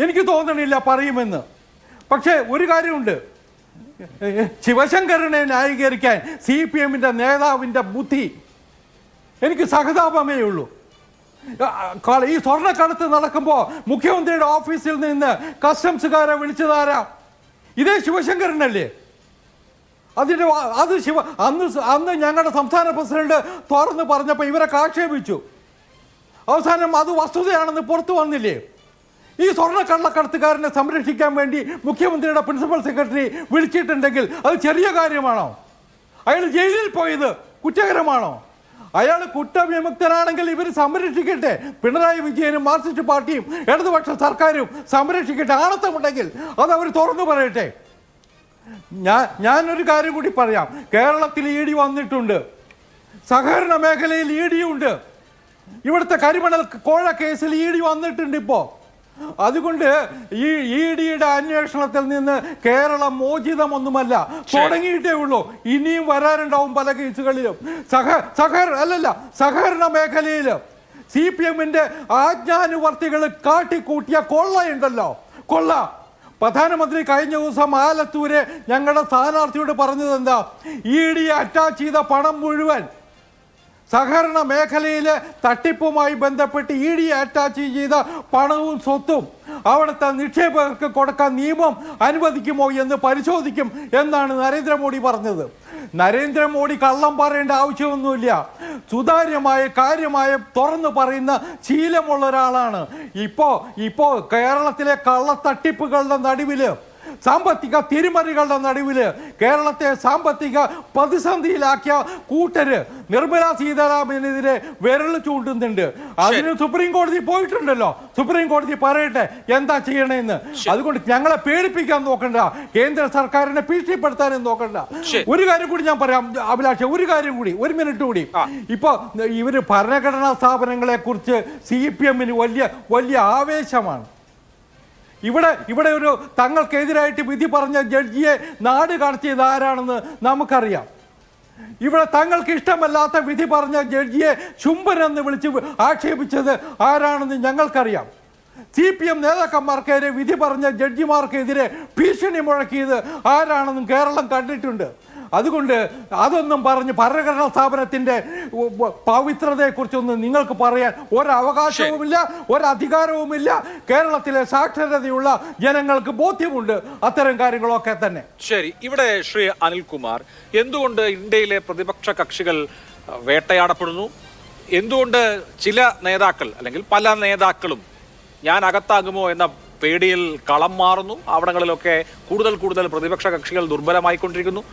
എനിക്ക് തോന്നണില്ല പറയുമെന്ന്. പക്ഷേ ഒരു കാര്യമുണ്ട്, ശിവശങ്കരനെ ന്യായീകരിക്കാൻ CPM-ന്റെ നേതാവിൻ്റെ ബുദ്ധി എനിക്ക് സഹതാപമേ ഉള്ളൂ. ഈ സ്വർണ്ണക്കടത്ത് നടക്കുമ്പോൾ മുഖ്യമന്ത്രിയുടെ ഓഫീസിൽ നിന്ന് കസ്റ്റംസുകാരെ വിളിച്ചതാരാ? ഇതേ ശിവശങ്കരനല്ലേ? അന്ന് ഞങ്ങളുടെ സംസ്ഥാന പ്രസിഡന്റ് തുറന്ന് പറഞ്ഞപ്പോൾ ഇവരൊക്കെ ആക്ഷേപിച്ചു. അവസാനം അത് വസ്തുതയാണെന്ന് പുറത്തു വന്നില്ലേ? ഈ സ്വർണ്ണക്കള്ളക്കടത്തുകാരനെ സംരക്ഷിക്കാൻ വേണ്ടി മുഖ്യമന്ത്രിയുടെ പ്രിൻസിപ്പൽ സെക്രട്ടറി വിളിച്ചിട്ടുണ്ടെങ്കിൽ അത് ചെറിയ കാര്യമാണോ? അയാൾ ജയിലിൽ പോയത് കുറ്റകരമാണോ? അയാൾ കുറ്റവിമുക്തനാണെങ്കിൽ ഇവർ സംരക്ഷിക്കട്ടെ. പിണറായി വിജയനും മാർക്സിസ്റ്റ് പാർട്ടിയും ഇടതുപക്ഷ സർക്കാരും സംരക്ഷിക്കട്ടെ. ആണത്തമുണ്ടെങ്കിൽ അത് അവർ തുറന്നു പറയട്ടെ. ഞാനൊരു കാര്യം കൂടി പറയാം. കേരളത്തിൽ ED വന്നിട്ടുണ്ട്, സഹകരണ മേഖലയിൽ ED ഉണ്ട്, ഇവിടുത്തെ കരിമണൽ കോഴ കേസിൽ ED വന്നിട്ടുണ്ട്. ഇപ്പോൾ അതുകൊണ്ട് ഈ ED-യുടെ അന്വേഷണത്തിൽ നിന്ന് കേരളം മോചിതമൊന്നുമല്ല, തുടങ്ങിയിട്ടേ ഉള്ളൂ. ഇനിയും വരാനുണ്ടാവും പല കേസുകളിലും. സഹകരണ മേഖലയിൽ CPM-ന്റെ ആജ്ഞാനുവർത്തികൾ കാട്ടിക്കൂട്ടിയ കൊള്ളയുണ്ടല്ലോ, കൊള്ള. പ്രധാനമന്ത്രി കഴിഞ്ഞ ദിവസം ആലത്തൂര് ഞങ്ങളുടെ സ്ഥാനാർത്ഥിയോട് പറഞ്ഞത് എന്താ? ED അറ്റാച്ച് ചെയ്ത പണം മുഴുവൻ സഹകരണ മേഖലയിലെ തട്ടിപ്പുമായി ബന്ധപ്പെട്ട് ED അറ്റാച്ച് ചെയ്ത പണവും സ്വത്തും അവിടുത്തെ നിക്ഷേപകർക്ക് കൊടുക്കാൻ നിയമം അനുവദിക്കുമോ എന്ന് പരിശോധിക്കും എന്നാണ് നരേന്ദ്രമോദി പറഞ്ഞത്. നരേന്ദ്രമോദി കള്ളം പറയേണ്ട ആവശ്യമൊന്നുമില്ല. സുതാര്യമായ കാര്യമായ തുറന്നു പറയുന്ന ശീലമുള്ള ഒരാളാണ്. ഇപ്പോൾ കേരളത്തിലെ കള്ളത്തട്ടിപ്പുകളുടെ നടുവില്, സാമ്പത്തിക തിരിമറികളുടെ നടുവിൽ കേരളത്തെ സാമ്പത്തിക പ്രതിസന്ധിയിലാക്കിയ കൂട്ടര് നിർമ്മല സീതാരാമനെതിരെ വിരൽ ചൂണ്ടുന്നുണ്ട്. അതിന് സുപ്രീം കോടതി പോയിട്ടുണ്ടല്ലോ. സുപ്രീം കോടതി പറയട്ടെ എന്താ ചെയ്യണമെന്ന്. അതുകൊണ്ട് ഞങ്ങളെ പേടിപ്പിക്കാൻ നോക്കണ്ട, കേന്ദ്ര സർക്കാരിനെ ഭീഷണിപ്പെടുത്താനും നോക്കണ്ട. ഒരു കാര്യം കൂടി ഞാൻ പറയാം അഭിലാഷ്, ഒരു കാര്യം കൂടി, ഒരു മിനിറ്റ് കൂടി. ഇപ്പൊ ഇവര് ഭരണഘടനാ സ്ഥാപനങ്ങളെ കുറിച്ച് CPM-ന് വലിയ ആവേശമാണ്. ഇവിടെ ഒരു തങ്ങൾക്കെതിരായിട്ട് വിധി പറഞ്ഞ ജഡ്ജിയെ നാട് കടത്തിയത് ആരാണെന്ന് നമുക്കറിയാം. ഇവിടെ തങ്ങൾക്ക് ഇഷ്ടമല്ലാത്ത വിധി പറഞ്ഞ ജഡ്ജിയെ ചുംബനെന്ന് വിളിച്ച് ആക്ഷേപിച്ചത് ആരാണെന്ന് ഞങ്ങൾക്കറിയാം. CPM നേതാക്കന്മാർക്കെതിരെ വിധി പറഞ്ഞ ജഡ്ജിമാർക്കെതിരെ ഭീഷണി മുഴക്കിയത് ആരാണെന്നും കേരളം കണ്ടിട്ടുണ്ട്. അതുകൊണ്ട് അതൊന്നും പറഞ്ഞ് ഭരണഘടനാ സ്ഥാപനത്തിൻ്റെ പവിത്രതയെക്കുറിച്ചൊന്നും നിങ്ങൾക്ക് പറയാൻ ഒരവകാശവുമില്ല, ഒരധികാരവുമില്ല. കേരളത്തിലെ സാക്ഷരതയുള്ള ജനങ്ങൾക്ക് ബോധ്യമുണ്ട് അത്തരം കാര്യങ്ങളൊക്കെ തന്നെ. ശരി, ഇവിടെ ശ്രീ അനിൽകുമാർ, എന്തുകൊണ്ട് ഇന്ത്യയിലെ പ്രതിപക്ഷ കക്ഷികൾ വേട്ടയാടപ്പെടുന്നു? എന്തുകൊണ്ട് ചില നേതാക്കൾ അല്ലെങ്കിൽ പല നേതാക്കളും ഞാൻ അകത്താകുമോ എന്ന പേടിയിൽ കളം മാറുന്നു? അവിടങ്ങളിലൊക്കെ കൂടുതൽ പ്രതിപക്ഷ കക്ഷികൾ ദുർബലമായിക്കൊണ്ടിരിക്കുന്നു.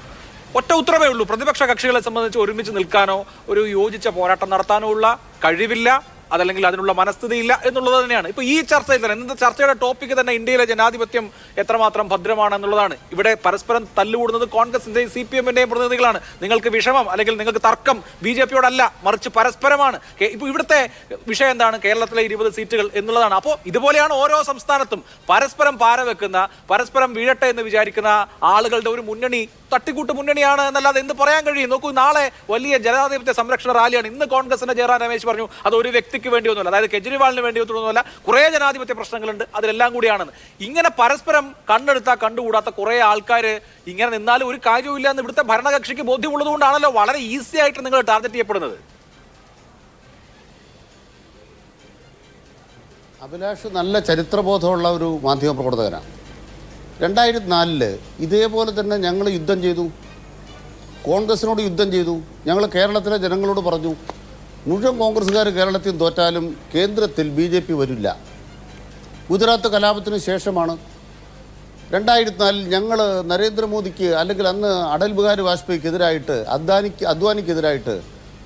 ഒറ്റ ഉത്തരവേ ഉള്ളൂ, പ്രതിപക്ഷ കക്ഷികളെ സംബന്ധിച്ച് ഒരുമിച്ച് നിൽക്കാനോ ഒരു യോജിച്ച പോരാട്ടം നടത്താനോ ഉള്ള കഴിവില്ല, അതല്ലെങ്കിൽ അതിനുള്ള മനസ്ഥിതിയില്ല എന്നുള്ളത് തന്നെയാണ്. ഇപ്പൊ ഈ ചർച്ചയിൽ തന്നെ ഇന്നത്തെ ചർച്ചയുടെ ടോപ്പിക്ക് തന്നെ ഇന്ത്യയിലെ ജനാധിപത്യം എത്രമാത്രം ഭദ്രമാണെന്നുള്ളതാണ്. ഇവിടെ പരസ്പരം തല്ലുകൂടുന്നത് കോൺഗ്രസിന്റെയും CPM-ന്റെയും പ്രതിനിധികളാണ്. നിങ്ങൾക്ക് വിഷമം അല്ലെങ്കിൽ നിങ്ങൾക്ക് തർക്കം BJP-യോടല്ല, മറിച്ച് പരസ്പരമാണ്. ഇപ്പൊ ഇവിടുത്തെ വിഷയം എന്താണ്? കേരളത്തിലെ 20 സീറ്റുകൾ എന്നുള്ളതാണ്. അപ്പോൾ ഇതുപോലെയാണ് ഓരോ സംസ്ഥാനത്തും പരസ്പരം പാരവെക്കുന്ന, പരസ്പരം വീഴട്ടെ എന്ന് വിചാരിക്കുന്ന ആളുകളുടെ ഒരു മുന്നണി തട്ടിക്കൂട്ട് മുന്നണിയാണ് എന്നല്ലാതെ എന്ത് പറയാൻ കഴിയും? നോക്കൂ, നാളെ വലിയ ജനാധിപത്യ സംരക്ഷണ റാലിയാണ്. ഇന്ന് കോൺഗ്രസിന്റെ ജയറാം രമേശ് പറഞ്ഞു അത് ഒരു വ്യക്തിക്ക് വേണ്ടിയൊന്നുമല്ല, അതായത് കെജ്രിവാളിന് വേണ്ടിയൊന്നുമല്ല, കുറേ ജനാധിപത്യ പ്രശ്നങ്ങളുണ്ട്, അതിലെല്ലാം കൂടിയാണെന്ന്. ഇങ്ങനെ പരസ്പരം കണ്ടെടുത്താൽ കണ്ടുകൂടാത്ത കുറേ ആൾക്കാർ ഇങ്ങനെ നിന്നാലും ഒരു കാര്യവുമില്ല എന്ന് ഇവിടുത്തെ ഭരണകക്ഷിക്ക് ബോധ്യമുള്ളത് കൊണ്ടാണല്ലോ വളരെ ഈസി ആയിട്ട് നിങ്ങൾ ടാർഗറ്റ് ചെയ്യപ്പെടുന്നത്. അഭിലാഷ് നല്ല ചരിത്രബോധമുള്ള ഒരു മാധ്യമ പ്രവർത്തകനാണ്. 2004 ഇതേപോലെ തന്നെ ഞങ്ങൾ യുദ്ധം ചെയ്തു, കോൺഗ്രസിനോട് യുദ്ധം ചെയ്തു. ഞങ്ങൾ കേരളത്തിലെ ജനങ്ങളോട് പറഞ്ഞു, മുഴുവൻ കോൺഗ്രസ്സുകാർ കേരളത്തിൽ തോറ്റാലും കേന്ദ്രത്തിൽ BJP വരില്ല. ഗുജറാത്ത് കലാപത്തിന് ശേഷമാണ് 2004 ഞങ്ങൾ നരേന്ദ്രമോദിക്ക് അല്ലെങ്കിൽ അന്ന് അടൽ ബിഹാരി വാജ്പേയിക്കെതിരായിട്ട് അദ്വാനിക്കെതിരായിട്ട്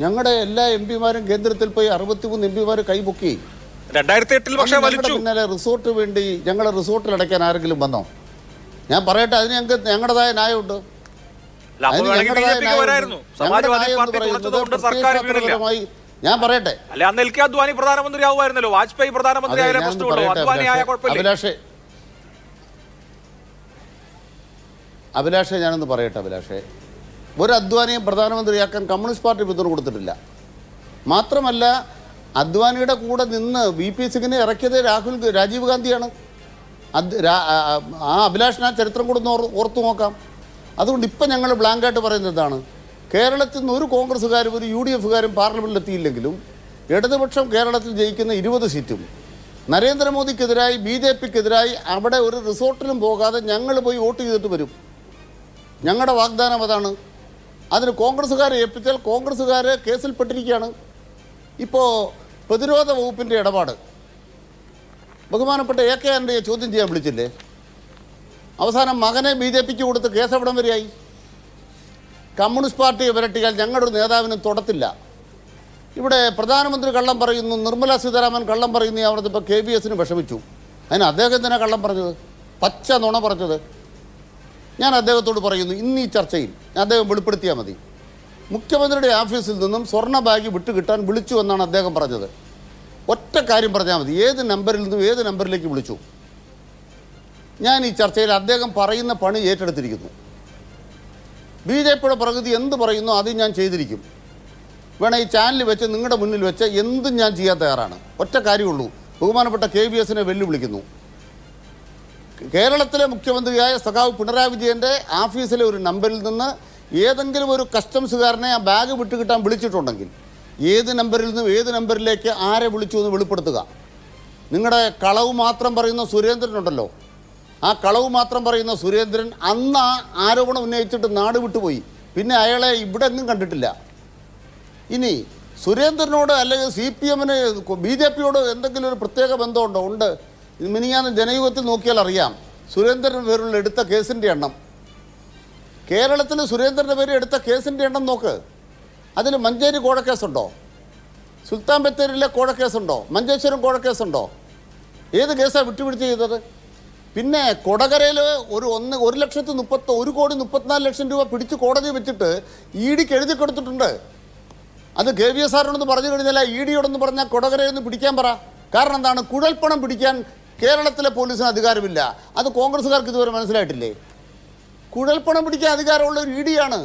ഞങ്ങളുടെ എല്ലാ MP-മാരും കേന്ദ്രത്തിൽ പോയി 63 MP-മാർ കൈപൊക്കി. 2008 പക്ഷേ വലിച്ചു. പിന്നാലെ റിസോർട്ട് വേണ്ടി ഞങ്ങളെ റിസോർട്ടിൽ അടയ്ക്കാൻ ആരെങ്കിലും വന്നോ? ഞാൻ പറയട്ടെ, അതിന് ഞങ്ങൾക്ക് ഞങ്ങളുടേതായ ന്യായമുണ്ട്. ഞാൻ പറയട്ടെ, പ്രധാനമന്ത്രി ആവുമായിരുന്നല്ലോ, വാജ്പേയി പ്രധാനമന്ത്രി അഭിലാഷെ ഞാനൊന്ന് പറയട്ടെ. അഭിലാഷെ, ഒരു അദ്വാനിയെ പ്രധാനമന്ത്രിയാക്കാൻ കമ്മ്യൂണിസ്റ്റ് പാർട്ടി പിന്തുണ കൊടുത്തിട്ടില്ല. മാത്രമല്ല, അദ്വാനിയുടെ കൂടെ നിന്ന് VP സിംഗിനെ ഇറക്കിയത് രാജീവ് ഗാന്ധിയാണ്. ആ അഭിലാഷിന് ആ ചരിത്രം കൂടെ ഒന്ന് ഓർത്തു നോക്കാം. അതുകൊണ്ട് ഇപ്പം ഞങ്ങൾ ബ്ലാങ്കായിട്ട് പറയുന്നത് എന്താണ്? കേരളത്തിൽ നിന്ന് ഒരു കോൺഗ്രസ്സുകാരും ഒരു UDF-കാരും പാർലമെൻറ്റിൽ എത്തിയില്ലെങ്കിലും ഇടതുപക്ഷം കേരളത്തിൽ ജയിക്കുന്ന 20 സീറ്റും നരേന്ദ്രമോദിക്കെതിരായി BJP-ക്കെതിരായി അവിടെ ഒരു റിസോർട്ടിലും പോകാതെ ഞങ്ങൾ പോയി വോട്ട് ചെയ്തിട്ട് വരും. ഞങ്ങളുടെ വാഗ്ദാനം അതാണ്. അതിന് കോൺഗ്രസ്സുകാരെ ഏൽപ്പിച്ചാൽ കോൺഗ്രസ്സുകാർ കേസിൽപ്പെട്ടിരിക്കുകയാണ്. ഇപ്പോൾ പ്രതിരോധ വകുപ്പിൻ്റെ ഇടപാട് ബഹുമാനപ്പെട്ട AK ആന്റണിയെ ചോദ്യം ചെയ്യാൻ വിളിച്ചില്ലേ? അവസാനം മകനെ BJP-ക്ക് കൊടുത്ത് കേസ് എവിടം വരെയായി? കമ്മ്യൂണിസ്റ്റ് പാർട്ടിയെ വിരട്ടിയാൽ ഞങ്ങളുടെ ഒരു നേതാവിനും തൊടത്തില്ല. ഇവിടെ പ്രധാനമന്ത്രി കള്ളം പറയുന്നു, നിർമ്മല സീതാരാമൻ കള്ളം പറയുന്നു. അവിടുത്തെ ഇപ്പോൾ KBS-ന് വിഷമിച്ചു. അതിന് അദ്ദേഹം തന്നെ കള്ളം പറഞ്ഞത്, പച്ച നുണ പറഞ്ഞത്. ഞാൻ അദ്ദേഹത്തോട് പറയുന്നു, ഇന്ന് ഈ ചർച്ചയിൽ അദ്ദേഹം വെളിപ്പെടുത്തിയാൽ മതി. മുഖ്യമന്ത്രിയുടെ ഓഫീസിൽ നിന്നും സ്വർണ്ണ ബാഗ് വിട്ടുകിട്ടാൻ വിളിച്ചു എന്നാണ് അദ്ദേഹം പറഞ്ഞത്. ഒറ്റ കാര്യം പറഞ്ഞാൽ മതി, ഏത് നമ്പറിൽ നിന്നും ഏത് നമ്പറിലേക്ക് വിളിച്ചു. ഞാൻ ഈ ചർച്ചയിൽ അദ്ദേഹം പറയുന്ന പണി ഏറ്റെടുത്തിരിക്കുന്നു. BJP-യുടെ പ്രകൃതി എന്ത് പറയുന്നു അത് ഞാൻ ചെയ്തിരിക്കും. വേണം ഈ ചാനൽ വെച്ച് നിങ്ങളുടെ മുന്നിൽ വെച്ച് എന്തും ഞാൻ ചെയ്യാൻ തയ്യാറാണ്. ഒറ്റ കാര്യമുള്ളൂ, ബഹുമാനപ്പെട്ട KBS-നെ വെല്ലുവിളിക്കുന്നു. കേരളത്തിലെ മുഖ്യമന്ത്രിയായ സഖാവ് പിണറായി വിജയൻ്റെ ഓഫീസിലെ ഒരു നമ്പറിൽ നിന്ന് ഏതെങ്കിലും ഒരു കസ്റ്റംസുകാരനെ ആ ബാഗ് വിട്ടുകിട്ടാൻ വിളിച്ചിട്ടുണ്ടെങ്കിൽ ഏത് നമ്പറിൽ നിന്നും ഏത് നമ്പറിലേക്ക് ആരെ വിളിച്ചു എന്ന് വെളിപ്പെടുത്തുക. നിങ്ങളുടെ കളവ് മാത്രം പറയുന്ന സുരേന്ദ്രനുണ്ടല്ലോ, ആ കളവ് മാത്രം പറയുന്ന സുരേന്ദ്രൻ അന്ന് ആ ആരോപണം ഉന്നയിച്ചിട്ട് നാട് വിട്ടുപോയി. പിന്നെ അയാളെ ഇവിടെ ഒന്നും കണ്ടിട്ടില്ല. ഇനി സുരേന്ദ്രനോട് അല്ലെങ്കിൽ CPM-ന് BJP-യോട് എന്തെങ്കിലും ഒരു പ്രത്യേക ബന്ധമുണ്ടോ? ഉണ്ട്. മിനിയാന്ന് ജനയുഗത്തിൽ നോക്കിയാൽ അറിയാം സുരേന്ദ്രൻ പേരുള്ള എടുത്ത കേസിൻ്റെ എണ്ണം. കേരളത്തിൽ സുരേന്ദ്രൻ്റെ പേര് എടുത്ത കേസിൻ്റെ എണ്ണം നോക്ക്. അതിൽ മഞ്ചേരി കോഴക്കേസുണ്ടോ? സുൽത്താൻ ബത്തേരിയിലെ കോഴക്കേസുണ്ടോ? മഞ്ചേശ്വരം കോഴക്കേസുണ്ടോ? ഏത് കേസാണ് വിട്ടുപിടിച്ച് ചെയ്തത്? പിന്നെ കൊടകരയിൽ 1,34,00,000 രൂപ പിടിച്ച് കോടതി വെച്ചിട്ട് ED-ക്ക് എഴുതി കൊടുത്തിട്ടുണ്ട്. അത് KVS-ആരോടൊന്ന് പറഞ്ഞു കഴിഞ്ഞാൽ ED-യോടൊന്ന് പറഞ്ഞാൽ കൊടകരയൊന്ന് പിടിക്കാൻ പറ. കാരണം എന്താണ്? കുഴൽപ്പണം പിടിക്കാൻ കേരളത്തിലെ പോലീസിന് അധികാരമില്ല. അത് കോൺഗ്രസ്സുകാർക്ക് ഇതുവരെ മനസ്സിലായിട്ടില്ലേ? കുഴൽപ്പണം പിടിക്കാൻ അധികാരമുള്ള ഒരു ED-യാണ്.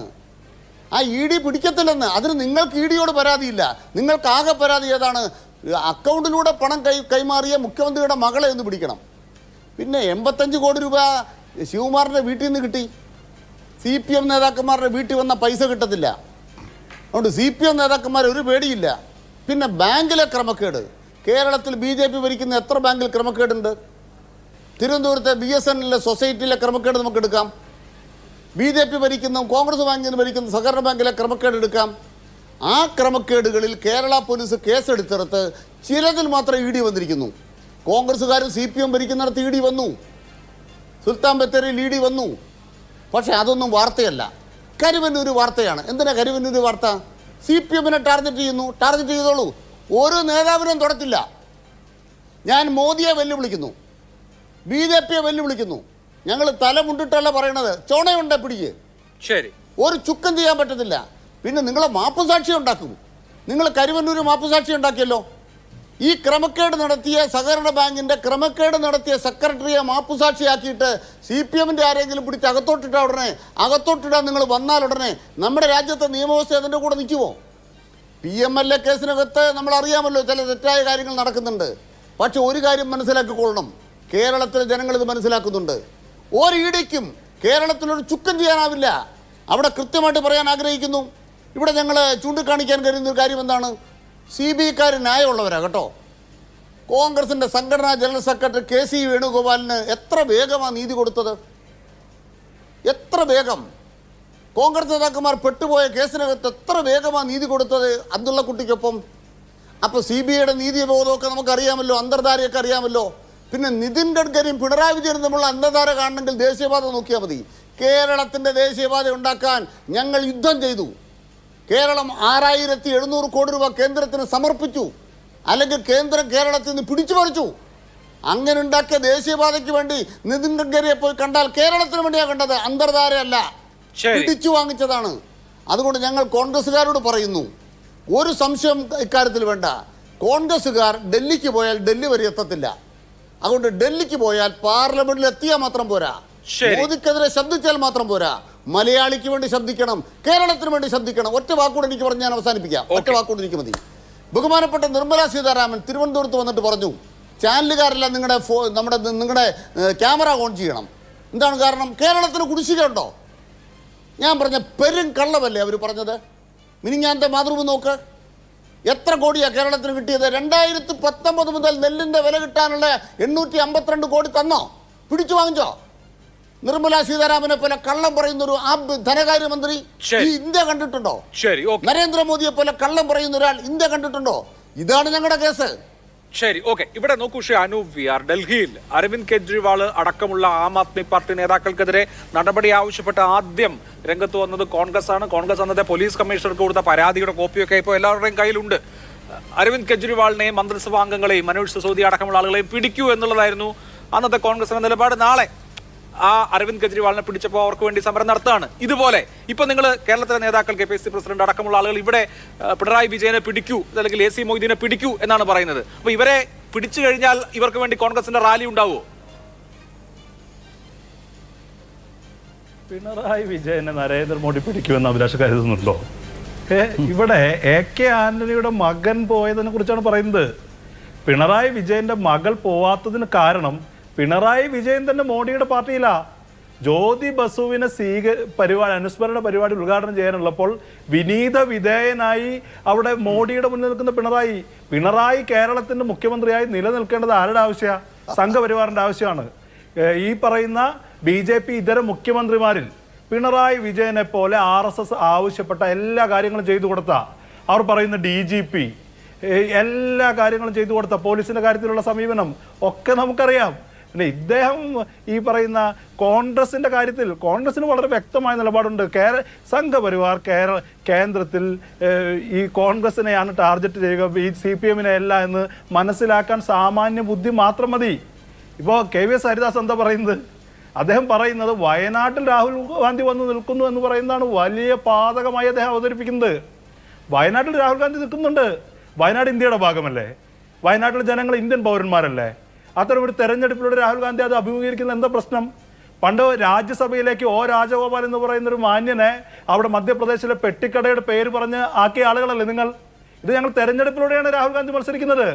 ആ ED പിടിക്കത്തില്ലെന്ന്. അതിന് നിങ്ങൾക്ക് ED-യോട് പരാതിയില്ല. നിങ്ങൾക്കാകെ പരാതി ഏതാണ്? അക്കൗണ്ടിലൂടെ പണം കൈമാറിയ മുഖ്യമന്ത്രിയുടെ മകളെ ഒന്ന് പിടിക്കണം. പിന്നെ 85 കോടി രൂപ ശിവകുമാറിൻ്റെ വീട്ടിൽ നിന്ന് കിട്ടി. CPM നേതാക്കന്മാരുടെ വീട്ടിൽ വന്ന പൈസ കിട്ടത്തില്ല. അതുകൊണ്ട് CPM നേതാക്കന്മാർ ഒരു പേടിയില്ല. പിന്നെ ബാങ്കിലെ ക്രമക്കേട്, കേരളത്തിൽ BJP ഭരിക്കുന്ന എത്ര ബാങ്കിൽ ക്രമക്കേടുണ്ട്? തിരുവനന്തപുരത്തെ BSNL സൊസൈറ്റിയിലെ ക്രമക്കേട് നമുക്ക് എടുക്കാം. BJP ഭരിക്കുന്ന കോൺഗ്രസ് ബാങ്കിന് ഭരിക്കുന്ന സഹകരണ ബാങ്കിലെ ക്രമക്കേട് എടുക്കാം. ആ ക്രമക്കേടുകളിൽ കേരള പോലീസ് കേസെടുത്തെടുത്ത് ചിലതിൽ മാത്രം ED വന്നിരിക്കുന്നു. കോൺഗ്രസ്സുകാരും CPM ഭരിക്കുന്നിടത്ത് ED വന്നു, സുൽത്താൻ ബത്തേരിയിൽ ED വന്നു. പക്ഷേ അതൊന്നും വാർത്തയല്ല. കരുവന്നൂർ വാർത്തയാണ്. എന്തിനാ കരുവന്നൂർ വാർത്ത? CPM-നെ ടാർഗറ്റ് ചെയ്യുന്നു. ടാർഗറ്റ് ചെയ്തോളൂ, ഒരു നേതാവിനെയും തൊടത്തില്ല. ഞാൻ മോദിയെ വെല്ലുവിളിക്കുന്നു, BJP-യെ വെല്ലുവിളിക്കുന്നു. ഞങ്ങൾ തലമുണ്ടിട്ടല്ല പറയണത്, ചോണയുണ്ട് പിടിക്ക്. ശരി, ഒരു ചുക്കം ചെയ്യാൻ പറ്റത്തില്ല. പിന്നെ നിങ്ങളെ മാപ്പുസാക്ഷി ഉണ്ടാക്കും. നിങ്ങൾ കരുവന്നൂർ മാപ്പുസാക്ഷി ഉണ്ടാക്കിയല്ലോ. ഈ ക്രമക്കേട് നടത്തിയ സഹകരണ ബാങ്കിൻ്റെ ക്രമക്കേട് നടത്തിയ സെക്രട്ടറിയെ മാപ്പുസാക്ഷിയാക്കിയിട്ട് CPM-ൻ്റെ ആരെങ്കിലും പിടിച്ച് അകത്തോട്ടിടാൻ നിങ്ങൾ വന്നാൽ ഉടനെ നമ്മുടെ രാജ്യത്തെ നിയമവ്യവസ്ഥ അതിൻ്റെ കൂടെ നിൽക്കുമോ? PMLA കേസിനകത്ത് നമ്മൾ അറിയാമല്ലോ, ചില തെറ്റായ കാര്യങ്ങൾ നടക്കുന്നുണ്ട്. പക്ഷെ ഒരു കാര്യം മനസ്സിലാക്കിക്കൊള്ളണം, കേരളത്തിലെ ജനങ്ങൾ ഇത് മനസ്സിലാക്കുന്നുണ്ട്. ഒരു ഇടിക്കും കേരളത്തിലൊരു ചുക്കം ചെയ്യാനാവില്ല. അവിടെ കൃത്യമായിട്ട് പറയാൻ ആഗ്രഹിക്കുന്നു. ഇവിടെ ഞങ്ങൾ ചൂണ്ടിക്കാണിക്കാൻ കഴിയുന്നൊരു കാര്യം എന്താണ്? CBIക്കാർ ന്യായമുള്ളവരാണ് കേട്ടോ. കോൺഗ്രസിൻ്റെ സംഘടനാ ജനറൽ സെക്രട്ടറി KC വേണുഗോപാലിന് എത്ര വേഗമാണ് നീതി കൊടുത്തത്? എത്ര വേഗം! കോൺഗ്രസ് നേതാക്കന്മാർ പെട്ടുപോയ കേസിനകത്ത് എത്ര വേഗമാണ് നീതി കൊടുത്തത് അബ്ദുള്ള കുട്ടിക്കൊപ്പം. അപ്പോൾ CBIയുടെ നീതിബോധമൊക്കെ നമുക്കറിയാമല്ലോ, അന്തർധാരയൊക്കെ അറിയാമല്ലോ. പിന്നെ നിതിൻ ഗഡ്കരിയും പിണറായി വിജയനും തമ്മിലുള്ള അന്തർധാര കാണണമെങ്കിൽ ദേശീയപാത നോക്കിയാൽ മതി. കേരളത്തിൻ്റെ ദേശീയപാത ഉണ്ടാക്കാൻ ഞങ്ങൾ യുദ്ധം ചെയ്തു. കേരളം 6700 കോടി രൂപ കേന്ദ്രത്തിന് സമർപ്പിച്ചു. അല്ലെങ്കിൽ കേന്ദ്രം കേരളത്തിൽ നിന്ന് പിടിച്ചു പറിച്ചു. അങ്ങനെ ഉണ്ടാക്കിയ ദേശീയപാതയ്ക്ക് വേണ്ടി നിതിൻ ഗഡ്കരിയെ പോയി കണ്ടാൽ കേരളത്തിന് വേണ്ടിയാണ് കണ്ടത്, അന്തർധാരയല്ല, പിടിച്ചു വാങ്ങിച്ചതാണ്. അതുകൊണ്ട് ഞങ്ങൾ കോൺഗ്രസ്സുകാരോട് പറയുന്നു, ഒരു സംശയം ഇക്കാര്യത്തിൽ വേണ്ട. കോൺഗ്രസ്സുകാർ ഡൽഹിക്ക് പോയാൽ ഡൽഹി വരെ എത്തത്തില്ല. അതുകൊണ്ട് ഡൽഹിക്ക് പോയാൽ പാർലമെന്റിൽ എത്തിയാൽ മാത്രം പോരാ, മോദിക്കെതിരെ ശബ്ദിച്ചാൽ മാത്രം പോരാ, മലയാളിക്ക് വേണ്ടി ശബ്ദിക്കണം, കേരളത്തിന് വേണ്ടി ശബ്ദിക്കണം. ഒറ്റ വാക്കുകൂടെ എനിക്ക് പറഞ്ഞ് ഞാൻ അവസാനിപ്പിക്കാം. ഒറ്റ വാക്കുകൂടെ എനിക്ക് മതി. ബഹുമാനപ്പെട്ട നിർമ്മല സീതാരാമൻ തിരുവനന്തപുരത്ത് വന്നിട്ട് പറഞ്ഞു, ചാനലുകാരെല്ലാം നിങ്ങളുടെ ക്യാമറ ഓൺ ചെയ്യണം. എന്താണ് കാരണം? കേരളത്തിന് കുടിശ്ശിക ഉണ്ടോ? ഞാൻ പറഞ്ഞ പെരും കള്ളമല്ലേ അവർ പറഞ്ഞത്? മിനിഞ്ഞാൻ്റെ മാതൃഭൂമി നോക്ക്, എത്ര കോടിയാണ് കേരളത്തിന് കിട്ടിയത്? 2019 മുതൽ നെല്ലിൻ്റെ വില കിട്ടാനുള്ള 852 കോടി തന്നോ? പിടിച്ചു വാങ്ങിച്ചോ? നിർമ്മല സീതാരാമനെ പോലെ കള്ളം പറയുന്നൊരു ധനകാര്യമന്ത്രി ഈ ഇന്ത്യ കണ്ടിട്ടുണ്ടോ? നരേന്ദ്രമോദിയെ പോലെ കള്ളം പറയുന്ന ഒരാൾ ഇന്ത്യ കണ്ടിട്ടുണ്ടോ? ഇതാണ് ഞങ്ങളുടെ കേസ്. ശരി, ഓക്കെ. ഇവിടെ നോക്കൂ അനൂപ് വിആർ, ഡൽഹിയിൽ അരവിന്ദ് കെജ്രിവാൾ അടക്കമുള്ള ആം ആദ്മി പാർട്ടി നേതാക്കൾക്കെതിരെ നടപടി ആവശ്യപ്പെട്ട് ആദ്യം രംഗത്ത് വന്നത് കോൺഗ്രസ് ആണ്. കോൺഗ്രസ് അന്നത്തെ പോലീസ് കമ്മീഷണർക്ക് കൊടുത്ത പരാതിയുടെ കോപ്പിയൊക്കെ ഇപ്പോൾ എല്ലാവരുടെയും കയ്യിലുണ്ട്. അരവിന്ദ് കെജ്രിവാളിനെയും മന്ത്രിസഭാംഗങ്ങളെയും മനോജ് സിസോദിയ അടക്കമുള്ള ആളുകളെയും പിടിക്കൂ എന്നുള്ളതായിരുന്നു അന്നത്തെ കോൺഗ്രസിന്റെ നിലപാട്. നാളെ ആ അരവിന്ദ് കെജ്രിവാളിനെ പിടിച്ചപ്പോൾ അവർക്ക് വേണ്ടി സമരം നടത്തുകയാണ്. ഇതുപോലെ ഇപ്പൊ നിങ്ങൾ കേരളത്തിലെ നേതാക്കൾ, KPSC പ്രസിഡന്റ് അടക്കമുള്ള ആളുകൾ ഇവിടെ പിണറായി വിജയനെ പിടിക്കൂ, അല്ലെങ്കിൽ AC മൊയ്തീനെ പിടിക്കൂ എന്നാണ് പറയുന്നത്. അപ്പൊ ഇവരെ പിടിച്ചു കഴിഞ്ഞാൽ ഇവർക്ക് വേണ്ടി കോൺഗ്രസിന്റെ റാലി ഉണ്ടാവുമോ? പിണറായി വിജയനെ നരേന്ദ്രമോദി പിടിക്കുമെന്ന് അഭിലാഷ് കരുതുന്നുണ്ടോ? ഇവിടെ AK ആന്റണിയുടെ മകൻ പോയതിനെ കുറിച്ചാണ് പറയുന്നത്. പിണറായി വിജയന്റെ മകൾ പോവാത്തതിന് കാരണം പിണറായി വിജയൻ തന്നെ മോഡിയുടെ പാർട്ടിയിലാ. ജ്യോതി ബസുവിനെ അനുസ്മരണ പരിപാടി ഉദ്ഘാടനം ചെയ്യാനുള്ളപ്പോൾ വിനീത വിധേയനായി അവിടെ മോഡിയുടെ മുന്നിൽ നിൽക്കുന്ന പിണറായി കേരളത്തിന്റെ മുഖ്യമന്ത്രിയായി നിലനിൽക്കേണ്ടത് ആരുടെ ആവശ്യമാണ്? സംഘപരിവാറിന്റെ ആവശ്യമാണ്. ഈ പറയുന്ന BJP ഇതര മുഖ്യമന്ത്രിമാരിൽ പിണറായി വിജയനെ പോലെ RSS ആവശ്യപ്പെട്ട എല്ലാ കാര്യങ്ങളും ചെയ്തു കൊടുത്ത, അവർ പറയുന്ന DGP എല്ലാ കാര്യങ്ങളും ചെയ്തു കൊടുത്ത, പോലീസിന്റെ കാര്യത്തിലുള്ള സമീപനം ഒക്കെ നമുക്കറിയാം. പിന്നെ ഇദ്ദേഹം ഈ പറയുന്ന കോൺഗ്രസിന്റെ കാര്യത്തിൽ കോൺഗ്രസിന് വളരെ വ്യക്തമായ നിലപാടുണ്ട്. സംഘപരിവാർ കേന്ദ്രത്തിൽ ഈ കോൺഗ്രസിനെയാണ് ടാർഗറ്റ് ചെയ്യുക, CPM-നെ അല്ല എന്ന് മനസ്സിലാക്കാൻ സാമാന്യ ബുദ്ധി മാത്രം മതി. ഇപ്പോൾ KVS ഹരിദാസ് എന്താ പറയുന്നത്? അദ്ദേഹം പറയുന്നത് വയനാട്ടിൽ രാഹുൽ ഗാന്ധി വന്ന് നിൽക്കുന്നു എന്ന് പറയുന്നതാണ് വലിയ പാതകമായി അദ്ദേഹം അവതരിപ്പിക്കുന്നത്. വയനാട്ടിൽ രാഹുൽ ഗാന്ധി നിൽക്കുന്നുണ്ട്. വയനാട് ഇന്ത്യയുടെ ഭാഗമല്ലേ? വയനാട്ടിലെ ജനങ്ങൾ ഇന്ത്യൻ പൗരന്മാരല്ലേ? അത്തരം ഒരു തെരഞ്ഞെടുപ്പിലൂടെ രാഹുൽ ഗാന്ധി അത് അഭിമുഖീകരിക്കുന്ന എന്താ പ്രശ്നം? പണ്ട് രാജ്യസഭയിലേക്ക് രാജഗോപാൽ എന്ന് പറയുന്നൊരു മാന്യനെ അവിടെ മധ്യപ്രദേശിലെ പെട്ടിക്കടയുടെ പേര് പറഞ്ഞ് ആക്കിയ ആളുകളല്ലേ നിങ്ങൾ? ഇത് ഞങ്ങൾ തെരഞ്ഞെടുപ്പിലൂടെയാണ് രാഹുൽ ഗാന്ധി മത്സരിക്കുന്നത്.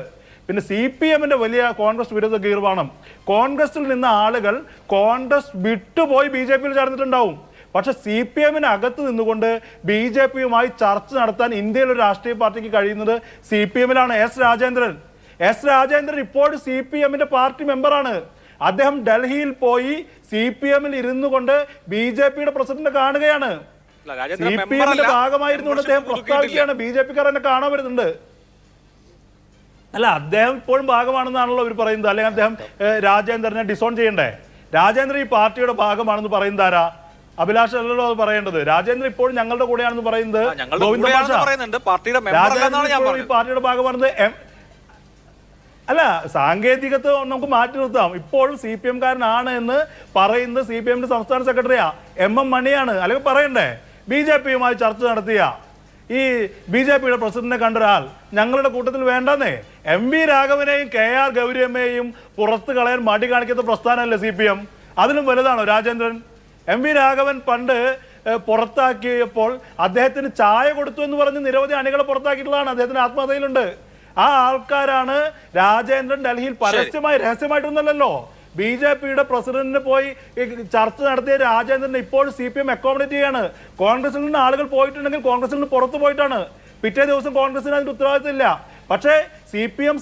പിന്നെ CPM-ന്റെ വലിയ കോൺഗ്രസ് വിരുദ്ധ ഗീർവാണം. കോൺഗ്രസിൽ നിന്ന ആളുകൾ കോൺഗ്രസ് വിട്ടുപോയി BJP-യിൽ ചേർന്നിട്ടുണ്ടാവും. പക്ഷെ CPM-ന് അകത്ത് നിന്നുകൊണ്ട് BJP-യുമായി ചർച്ച നടത്താൻ ഇന്ത്യയിലെ ഒരു രാഷ്ട്രീയ പാർട്ടിക്ക് കഴിയുന്നത് CPM-ലാണ്. എസ് രാജേന്ദ്രൻ ഇപ്പോൾ CPM-ന്റെ പാർട്ടി മെമ്പറാണ്. അദ്ദേഹം ഡൽഹിയിൽ പോയി CPM-ൽ ഇരുന്നു കൊണ്ട് BJP-യുടെ പ്രസിഡന്റിനെ കാണുകയാണ്. CPM-ന്റെ ഭാഗമായിരുന്നുകൊണ്ട് അദ്ദേഹം പ്രസ്താവിക്കുകയാണ് BJP-ക്കാർ എന്നെ കാണാൻ വരുന്നുണ്ട്. അല്ല, അദ്ദേഹം ഇപ്പോഴും ഭാഗമാണെന്നാണല്ലോ ഇവർ പറയുന്നത്. അല്ലെങ്കിൽ അദ്ദേഹം രാജേന്ദ്രനെ ഡിസോൺ ചെയ്യണ്ടേ? രാജേന്ദ്രൻ ഈ പാർട്ടിയുടെ ഭാഗമാണെന്ന് പറയുന്നത് ആരാ? അഭിലാഷ് അല്ലല്ലോ അത് പറയേണ്ടത്. രാജേന്ദ്രൻ ഇപ്പോഴും ഞങ്ങളുടെ കൂടെയാണെന്ന് പറയുന്നത് രാജേന്ദ്രൻ ഈ പാർട്ടിയുടെ ഭാഗമാണെന്ന്. അല്ല, സാങ്കേതികത്വം നമുക്ക് മാറ്റി നിർത്താം. ഇപ്പോഴും CPM-കാരനാണ് എന്ന് പറയുന്നത് CPM-ന്റെ സംസ്ഥാന സെക്രട്ടറിയാ MM മണിയാണ്. അല്ലെങ്കിൽ പറയണ്ടേ BJP-യുമായി ചർച്ച നടത്തിയ ഈ BJP-യുടെ പ്രസിഡന്റിനെ കണ്ട ഒരാൾ ഞങ്ങളുടെ കൂട്ടത്തിൽ വേണ്ടെന്നേ. MV രാഘവനെയും KR ഗൗരിയമ്മയെയും പുറത്ത് കളയാൻ മടി കാണിക്കാത്ത പ്രസ്ഥാനമല്ലേ CPM? അതിലും വലുതാണോ രാജേന്ദ്രൻ? MV രാഘവൻ പണ്ട് പുറത്താക്കിയപ്പോൾ അദ്ദേഹത്തിന് ചായ കൊടുത്തു എന്ന് പറഞ്ഞ് നിരവധി അണികളെ പുറത്താക്കിയിട്ടുള്ളതാണ്. അദ്ദേഹത്തിന് ആത്മഹത്യയിലുണ്ട്. ആ ആൾക്കാരാണ് രാജേന്ദ്രൻ ഡൽഹിയിൽ പരസ്യമായി രഹസ്യമായിട്ടൊന്നല്ലല്ലോ BJP-യുടെ പ്രസിഡന്റിന് പോയി ചർച്ച നടത്തിയ രാജേന്ദ്രൻ ഇപ്പോൾ CPM അക്കോമഡേറ്റ് ചെയ്യാണ്. കോൺഗ്രസിൽ നിന്ന് ആളുകൾ പോയിട്ടുണ്ടെങ്കിൽ കോൺഗ്രസിൽ നിന്ന് പുറത്തു പോയിട്ടാണ്. പിറ്റേ ദിവസം കോൺഗ്രസിന് അതിന്റെ ഉത്തരവാദിത്തമില്ല. പക്ഷേ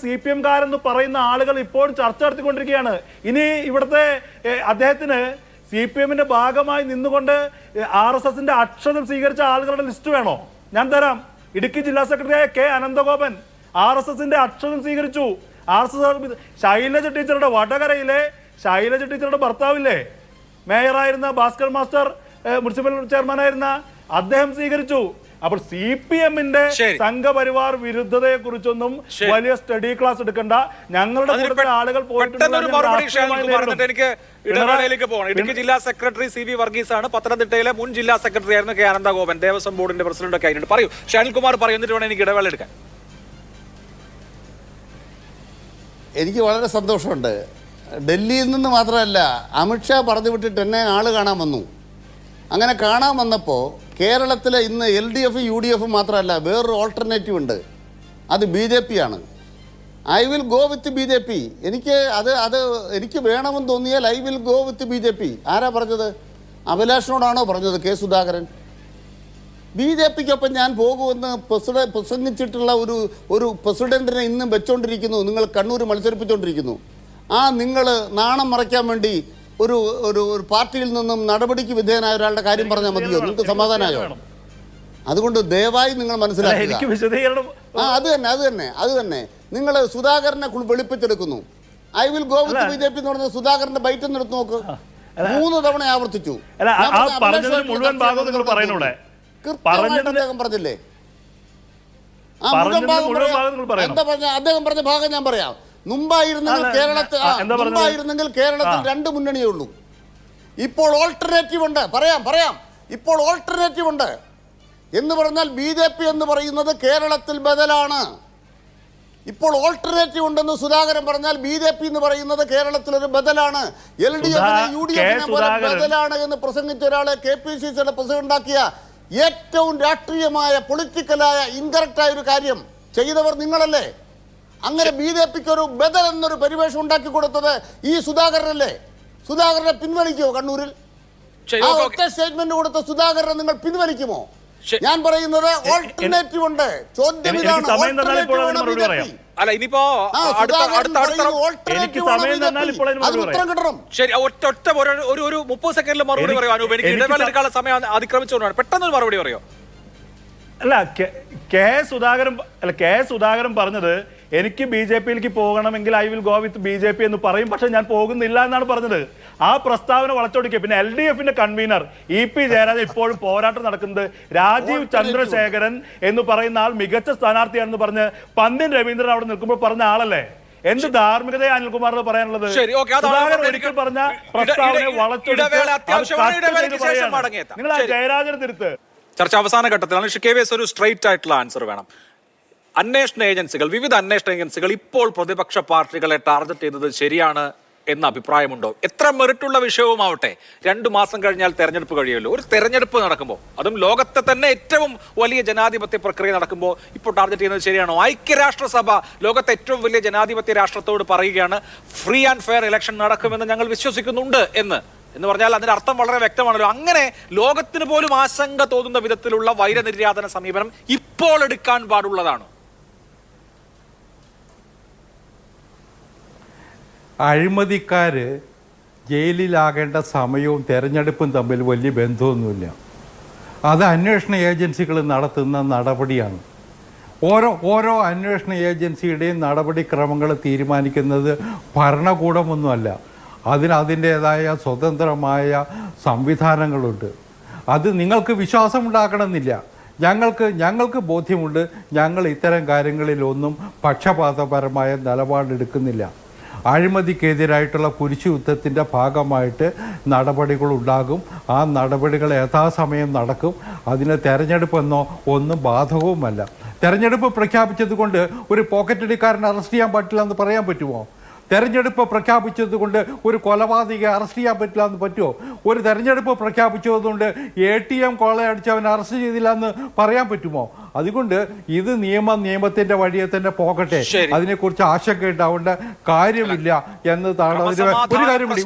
CPM-കാരെന്ന് പറയുന്ന ആളുകൾ ഇപ്പോൾ ചർച്ച നടത്തിക്കൊണ്ടിരിക്കുകയാണ്. ഇനി ഇവിടുത്തെ അദ്ദേഹത്തിന് CPM-ന്റെ ഭാഗമായി നിന്നുകൊണ്ട് RSS-ന്റെ അക്ഷരം സ്വീകരിച്ച ആളുകളുടെ ലിസ്റ്റ് വേണോ? ഞാൻ തരാം. ഇടുക്കി ജില്ലാ സെക്രട്ടറിയായ K അനന്തഗോപൻ RSS-ന്റെ അക്ഷരം സ്വീകരിച്ചു. RSS ശൈലജ ടീച്ചറുടെ വടകരയിലെ ശൈലജ ടീച്ചറുടെ ഭർത്താവില്ലേ, മേയറായിരുന്ന ഭാസ്കർ മാസ്റ്റർ, മുനിസിപ്പൽ ചെയർമാനായിരുന്ന അദ്ദേഹം സ്വീകരിച്ചു. അപ്പോൾ CPM-ന്റെ സംഘപരിവാർ വിരുദ്ധതയെ കുറിച്ചൊന്നും വലിയ സ്റ്റഡി ക്ലാസ് എടുക്കണ്ട. ഞങ്ങളുടെ കൂടുതൽ ആളുകൾ ഇടുക്കി ജില്ലാ സെക്രട്ടറി CV വർഗീസ് ആണ്. പത്തനംതിട്ടയിലെ മുൻ ജില്ലാ സെക്രട്ടറി ആയിരുന്നു K അനന്തഗോപൻ, ദേവസ്വം ബോർഡിന്റെ പ്രസിഡന്റ് ഒക്കെ ആയിരുന്നു. പറയൂ ഷാനിൽകുമാർ, പറയൂ, എന്നിട്ട് വേണം എനിക്ക് ഇടവേള എടുക്കാൻ. എനിക്ക് വളരെ സന്തോഷമുണ്ട്. ഡൽഹിയിൽ നിന്ന് മാത്രമല്ല, അമിത്ഷാ പറഞ്ഞു വിട്ടിട്ട് എന്നെ ആൾ കാണാൻ വന്നു. അങ്ങനെ കാണാൻ വന്നപ്പോൾ കേരളത്തിലെ ഇന്ന് LDF UDF മാത്രമല്ല, വേറൊരു ഓൾട്ടർനേറ്റീവ് ഉണ്ട്. അത് BJP ആണ്. I will go with BJP. എനിക്ക് വേണമെന്ന് തോന്നിയാൽ I will go with BJP. ആരാ പറഞ്ഞത്? അഭിലാഷിനോടാണോ പറഞ്ഞത്? K സുധാകരൻ. BJP-ക്കൊപ്പം ഞാൻ പോകുമെന്ന് പ്രസംഗിച്ചിട്ടുള്ള ഒരു പ്രസിഡന്റിനെ ഇന്നും വെച്ചോണ്ടിരിക്കുന്നു. നിങ്ങൾ കണ്ണൂർ മത്സരിപ്പിച്ചുകൊണ്ടിരിക്കുന്നു. നിങ്ങൾ നാണം മറയ്ക്കാൻ വേണ്ടി ഒരു പാർട്ടിയിൽ നിന്നും നടപടിക്ക് വിധേയനായ ഒരാളുടെ കാര്യം പറഞ്ഞാൽ മതിയോ? നിങ്ങൾക്ക് സമാധാനമായോ? അതുകൊണ്ട് ദയവായി നിങ്ങൾ മനസ്സിലാക്കുക. അത് തന്നെ നിങ്ങൾ സുധാകരനെ വെളുപ്പിച്ചെടുക്കുന്നു. I will go with BJP എന്ന് പറഞ്ഞ സുധാകരന്റെ ബൈറ്റ് ഒന്ന് എടുത്ത് നോക്ക്. 3 തവണ ആവർത്തിച്ചു. അദ്ദേഹം പറഞ്ഞില്ലേ? അദ്ദേഹം പറഞ്ഞ ഭാഗം ഞാൻ പറയാം. മുമ്പായിരുന്നെങ്കിൽ കേരളത്തിൽ 2 മുന്നണിയേ ഉള്ളൂ. ഇപ്പോൾ ഓൾട്ടർനേറ്റീവ് ഉണ്ട്. പറയാം ഇപ്പോൾ ഓൾട്ടർനേറ്റീവ് ഉണ്ട് എന്ന് പറഞ്ഞാൽ BJP എന്ന് പറയുന്നത് കേരളത്തിൽ ബദലാണ്. ഇപ്പോൾ ഓൾട്ടർനേറ്റീവ് ഉണ്ടെന്ന് സുധാകരൻ പറഞ്ഞാൽ BJP എന്ന് പറയുന്നത് കേരളത്തിൽ ഒരു ബദലാണ്. LDF-നെ UDF-നെ പോലെ ബദലാണ് എന്ന് പ്രസംഗിച്ച ഒരാളെ KPCCയുടെ പ്രസിഡന്റാക്കിയ ഏറ്റവും രാഷ്ട്രീയമായ പൊളിറ്റിക്കലായ ഇൻകറക്റ്റായ ഒരു കാര്യം ചെയ്തവർ നിങ്ങളല്ലേ? അങ്ങനെ BJP-ക്ക് ഒരു ബദൽ എന്നൊരു പരിവേഷം ഉണ്ടാക്കി കൊടുത്തത് ഈ സുധാകരനല്ലേ? സുധാകരനെ പിൻവലിക്കുമോ? കണ്ണൂരിൽ ആ ഒറ്റ സ്റ്റേറ്റ്മെന്റ് കൊടുത്ത സുധാകരനെ നിങ്ങൾ പിൻവലിക്കുമോ? ഞാൻ പറയുന്നത് ഓൾട്ടർനേറ്റീവ് ഉണ്ട്. ചോദ്യം ഇതാണ്, അല്ല ഇനിയിപ്പോ ഉത്തരം കിട്ടണം. ശരി, ഒറ്റ ഒരു 30 സെക്കൻഡിൽ മറുപടി പറയൂ അനൂപ്. എനിക്ക് ഇടവേള എടുക്കാനുള്ള സമയം അതിക്രമിച്ചുകൊണ്ടാണ്. പെട്ടെന്ന് മറുപടി പറയോ? അല്ല, കെ സുധാകരൻ പറഞ്ഞത് എനിക്ക് BJP-യിലേക്ക് പോകണമെങ്കിൽ I will go with BJP എന്ന് പറയും, പക്ഷെ ഞാൻ പോകുന്നില്ല എന്നാണ് പറഞ്ഞത്. ആ പ്രസ്താവന വളച്ചൊടിക്കുക. പിന്നെ LDF-ന്റെ കൺവീനർ EP ജയരാജൻ ഇപ്പോഴും പോരാട്ടം നടക്കുന്നത് രാജീവ് ചന്ദ്രശേഖരൻ എന്ന് പറയുന്ന ആൾ മികച്ച സ്ഥാനാർത്ഥിയാണെന്ന് പറഞ്ഞ് പന്ന്യൻ രവീന്ദ്രൻ അവിടെ നിൽക്കുമ്പോൾ പറഞ്ഞ ആളല്ലേ? എന്ത് ധാർമ്മികതയെ അനിൽകുമാറിന് പറയാനുള്ളത്? ഒരിക്കൽ പറഞ്ഞ പ്രസ്താവനയെ വളച്ചൊടിച്ച് നിങ്ങൾ ആ ജയരാജന് തിരുത്ത്. ചർച്ച അവസാന ഘട്ടത്തിലാണ്. KVS ഒരു സ്ട്രെയിറ്റ് ആയിട്ടുള്ള ആൻസർ വേണം. വിവിധ അന്വേഷണ ഏജൻസികൾ ഇപ്പോൾ പ്രതിപക്ഷ പാർട്ടികളെ ടാർഗറ്റ് ചെയ്തത് ശരിയാണ് എന്ന അഭിപ്രായമുണ്ടോ? എത്ര മെറിറ്റുള്ള വിഷയവുമാവട്ടെ, 2 മാസം കഴിഞ്ഞാൽ തെരഞ്ഞെടുപ്പ് കഴിയുമല്ലോ. ഒരു തെരഞ്ഞെടുപ്പ് നടക്കുമ്പോൾ, അതും ലോകത്തെ തന്നെ ഏറ്റവും വലിയ ജനാധിപത്യ പ്രക്രിയ നടക്കുമ്പോൾ ഇപ്പോൾ ടാർഗറ്റ് ചെയ്യുന്നത് ശരിയാണോ? ഐക്യരാഷ്ട്രസഭ ലോകത്തെ ഏറ്റവും വലിയ ജനാധിപത്യ രാഷ്ട്രത്തോട് പറയുകയാണ് ഫ്രീ ആൻഡ് ഫെയർ ഇലക്ഷൻ നടക്കുമെന്ന് ഞങ്ങൾ വിശ്വസിക്കുന്നുണ്ട് എന്ന്. എന്ന് പറഞ്ഞാൽ അതിന്റെ അർത്ഥം വളരെ വ്യക്തമാണല്ലോ. അങ്ങനെ ലോകത്തിന് പോലും ആശങ്ക തോന്നുന്ന വിധത്തിലുള്ള വൈരനിര്യാതന സമീപനം ഇപ്പോൾ എടുക്കാൻ പാടുള്ളതാണ്. അഴിമതിക്കാർ ജയിലിലാകേണ്ട സമയവും തെരഞ്ഞെടുപ്പും തമ്മിൽ വലിയ ബന്ധമൊന്നുമില്ല. അത് അന്വേഷണ ഏജൻസികൾ നടത്തുന്ന നടപടിയാണ്. ഓരോ അന്വേഷണ ഏജൻസിയുടെയും നടപടിക്രമങ്ങൾ തീരുമാനിക്കുന്നത് ഭരണകൂടമൊന്നുമല്ല. അതിൻ്റേതായ സ്വതന്ത്രമായ സംവിധാനങ്ങളുണ്ട്. അത് നിങ്ങൾക്ക് വിശ്വാസമുണ്ടാക്കണമെന്നില്ല. ഞങ്ങൾക്ക് ബോധ്യമുണ്ട്. ഞങ്ങൾ ഇത്തരം കാര്യങ്ങളിലൊന്നും പക്ഷപാതപരമായ നിലപാടെടുക്കുന്നില്ല. അഴിമതിക്കെതിരായിട്ടുള്ള കുരിശുയുദ്ധത്തിൻ്റെ ഭാഗമായിട്ട് നടപടികളുണ്ടാകും. ആ നടപടികൾ യഥാസമയം നടക്കും. അതിന് തെരഞ്ഞെടുപ്പെന്നോ ഒന്നും ബാധകവുമല്ല. തെരഞ്ഞെടുപ്പ് പ്രഖ്യാപിച്ചത് കൊണ്ട് ഒരു പോക്കറ്റടിക്കാരനെ അറസ്റ്റ് ചെയ്യാൻ പറ്റില്ല എന്ന് പറയാൻ പറ്റുമോ? തെരഞ്ഞെടുപ്പ് പ്രഖ്യാപിച്ചത് കൊണ്ട് ഒരു കൊലപാതകയെ അറസ്റ്റ് ചെയ്യാൻ പറ്റില്ല എന്ന് പറ്റുമോ? ഒരു തെരഞ്ഞെടുപ്പ് പ്രഖ്യാപിച്ചതുകൊണ്ട് ATM കൊള്ളയടിച്ചവനെ അറസ്റ്റ് ചെയ്തില്ല എന്ന് പറയാൻ പറ്റുമോ? അതുകൊണ്ട് ഇത് നിയമത്തിന്റെ വഴിയെ തന്നെ പോകട്ടെ. അതിനെക്കുറിച്ച് ആശങ്ക ഉണ്ടാവേണ്ട കാര്യമില്ല എന്നതാണ്.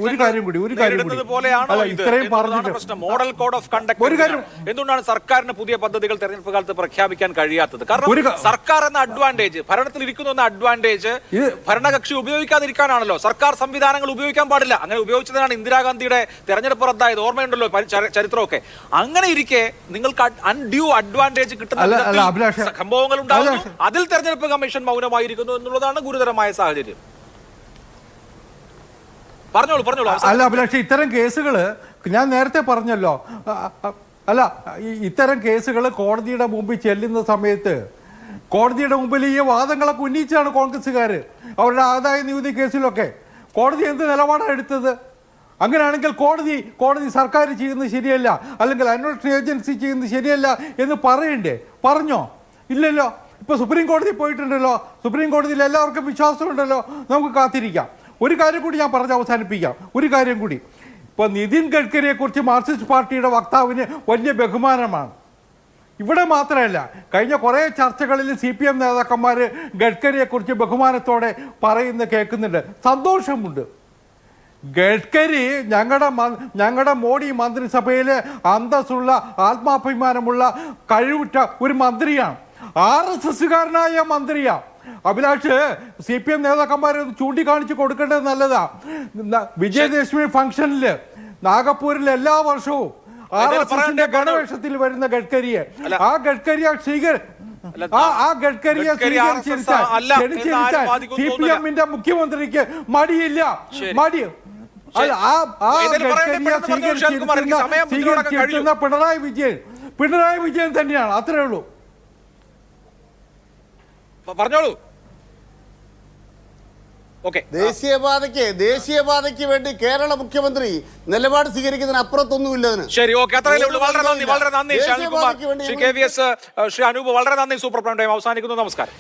ഒരു കാര്യം കൂടി അല്ല, ഇത്രയും പറഞ്ഞിട്ട് മോഡൽ കോഡ് ഓഫ് കണ്ടക്ട് ഒരു കാര്യം, എന്തുകൊണ്ടാണ് സർക്കാരിന് പുതിയ പദ്ധതികൾ തെരഞ്ഞെടുപ്പ് കാലത്ത് പ്രഖ്യാപിക്കാൻ കഴിയാത്തത്? കാരണം സർക്കാർ എന്ന അഡ്വാൻറ്റേജ്, ഭരണത്തിൽ ഇരിക്കുന്ന അഡ്വാൻറ്റേജ് ഭരണകക്ഷി ഉപയോഗിക്കാതിരിക്കാനാണല്ലോ. സർക്കാർ സംവിധാനങ്ങൾ ഉപയോഗിക്കാൻ പാടില്ല. അങ്ങനെ ഉപയോഗിച്ചതിനാണ് ഇന്ദിരാഗാന്ധിയുടെ തെരഞ്ഞെടുപ്പ് റദ്ദായത്. ഓർമ്മയുണ്ടല്ലോ ചരിത്രമൊക്കെ. അങ്ങനെ ഇരിക്കെ നിങ്ങൾക്ക് അൺഡ്യൂ അഡ്വാൻറ്റേജ് കിട്ടുന്ന സംഭവങ്ങൾ ഉണ്ടാകുന്നു. അതിൽ തെരഞ്ഞെടുപ്പ് കമ്മീഷൻ മൗനമായിരിക്കുന്നു എന്നുള്ളതാണ് ഗുരുതരമായ സാഹചര്യം. പറഞ്ഞോളൂ. അല്ല അഭിലാഷ്, ഇത്തരം കേസുകൾ ഞാൻ നേരത്തെ പറഞ്ഞല്ലോ. അല്ല, ഇത്തരം കേസുകൾ കോടതിയുടെ മുമ്പിൽ ചെല്ലുന്ന സമയത്ത് കോടതിയുടെ മുമ്പിൽ ഈ വാദങ്ങളൊക്കെ ഉന്നയിച്ചാണ് കോൺഗ്രസ്സുകാർ അവരുടെ ആദായ നികുതി കേസിലൊക്കെ. കോടതി എന്ത് നിലപാടാണ് എടുത്തത്? അങ്ങനെയാണെങ്കിൽ കോടതി സർക്കാർ ചെയ്യുന്നത് ശരിയല്ല, അല്ലെങ്കിൽ അന്വേഷണ ഏജൻസി ചെയ്യുന്നത് ശരിയല്ല എന്ന് പറയണ്ടേ? പറഞ്ഞോ? ഇല്ലല്ലോ. ഇപ്പോൾ സുപ്രീം കോടതി പോയിട്ടുണ്ടല്ലോ. സുപ്രീം കോടതിയിൽ എല്ലാവർക്കും വിശ്വാസമുണ്ടല്ലോ. നമുക്ക് കാത്തിരിക്കാം. ഒരു കാര്യം കൂടി ഞാൻ പറഞ്ഞ് അവസാനിപ്പിക്കാം. ഒരു കാര്യം കൂടി. ഇപ്പോൾ നിതിൻ ഗഡ്കരിയെക്കുറിച്ച് മാർക്സിസ്റ്റ് പാർട്ടിയുടെ വക്താവിന് വലിയ ബഹുമാനമാണ്. ഇവിടെ മാത്രമല്ല, കഴിഞ്ഞ കുറേ ചർച്ചകളിൽ CPM നേതാക്കന്മാർ ഗഡ്കരിയെക്കുറിച്ച് ബഹുമാനത്തോടെ കേൾക്കുന്നുണ്ട്. സന്തോഷമുണ്ട്. ഗഡ്കരി ഞങ്ങളുടെ മോഡി മന്ത്രിസഭയിലെ അന്തസ്സുള്ള ആത്മാഭിമാനമുള്ള കഴിവുറ്റ ഒരു മന്ത്രിയാണ്. RSSകാരനായ മന്ത്രിയാണ്. അഭിലാഷ്, CPM നേതാക്കന്മാർ ചൂണ്ടിക്കാണിച്ച് കൊടുക്കേണ്ടത് നല്ലതാ. വിജയദശമി ഫംഗ്ഷനിൽ നാഗപ്പൂരിൽ എല്ലാ വർഷവും RSSന്റെ ഗണവേഷത്തിൽ വരുന്ന ഗഡ്കരിയെ സ്വീകരിച്ചിരുത്താൻ CPMന്റെ മുഖ്യമന്ത്രിക്ക് മടിയില്ല. സ്വീകരിച്ചിരുന്ന പിണറായി വിജയൻ തന്നെയാണ്. അത്രേ ഉള്ളൂ. പറഞ്ഞോളൂ. ദേശീയപാതയ്ക്ക് വേണ്ടി കേരള മുഖ്യമന്ത്രി നിലപാട് സ്വീകരിക്കുന്നതിന് അപ്പുറത്തൊന്നുമില്ല. ശരി, ഓക്കെ, അത്രയല്ലേ ഉള്ളൂ. വളരെ നന്ദി ശ്രീ KVS, ശ്രീ അനൂപ്, വളരെ നന്ദി. സൂപ്പർ പ്രൈം ടൈം അവസാനിക്കുന്നു. നമസ്കാരം.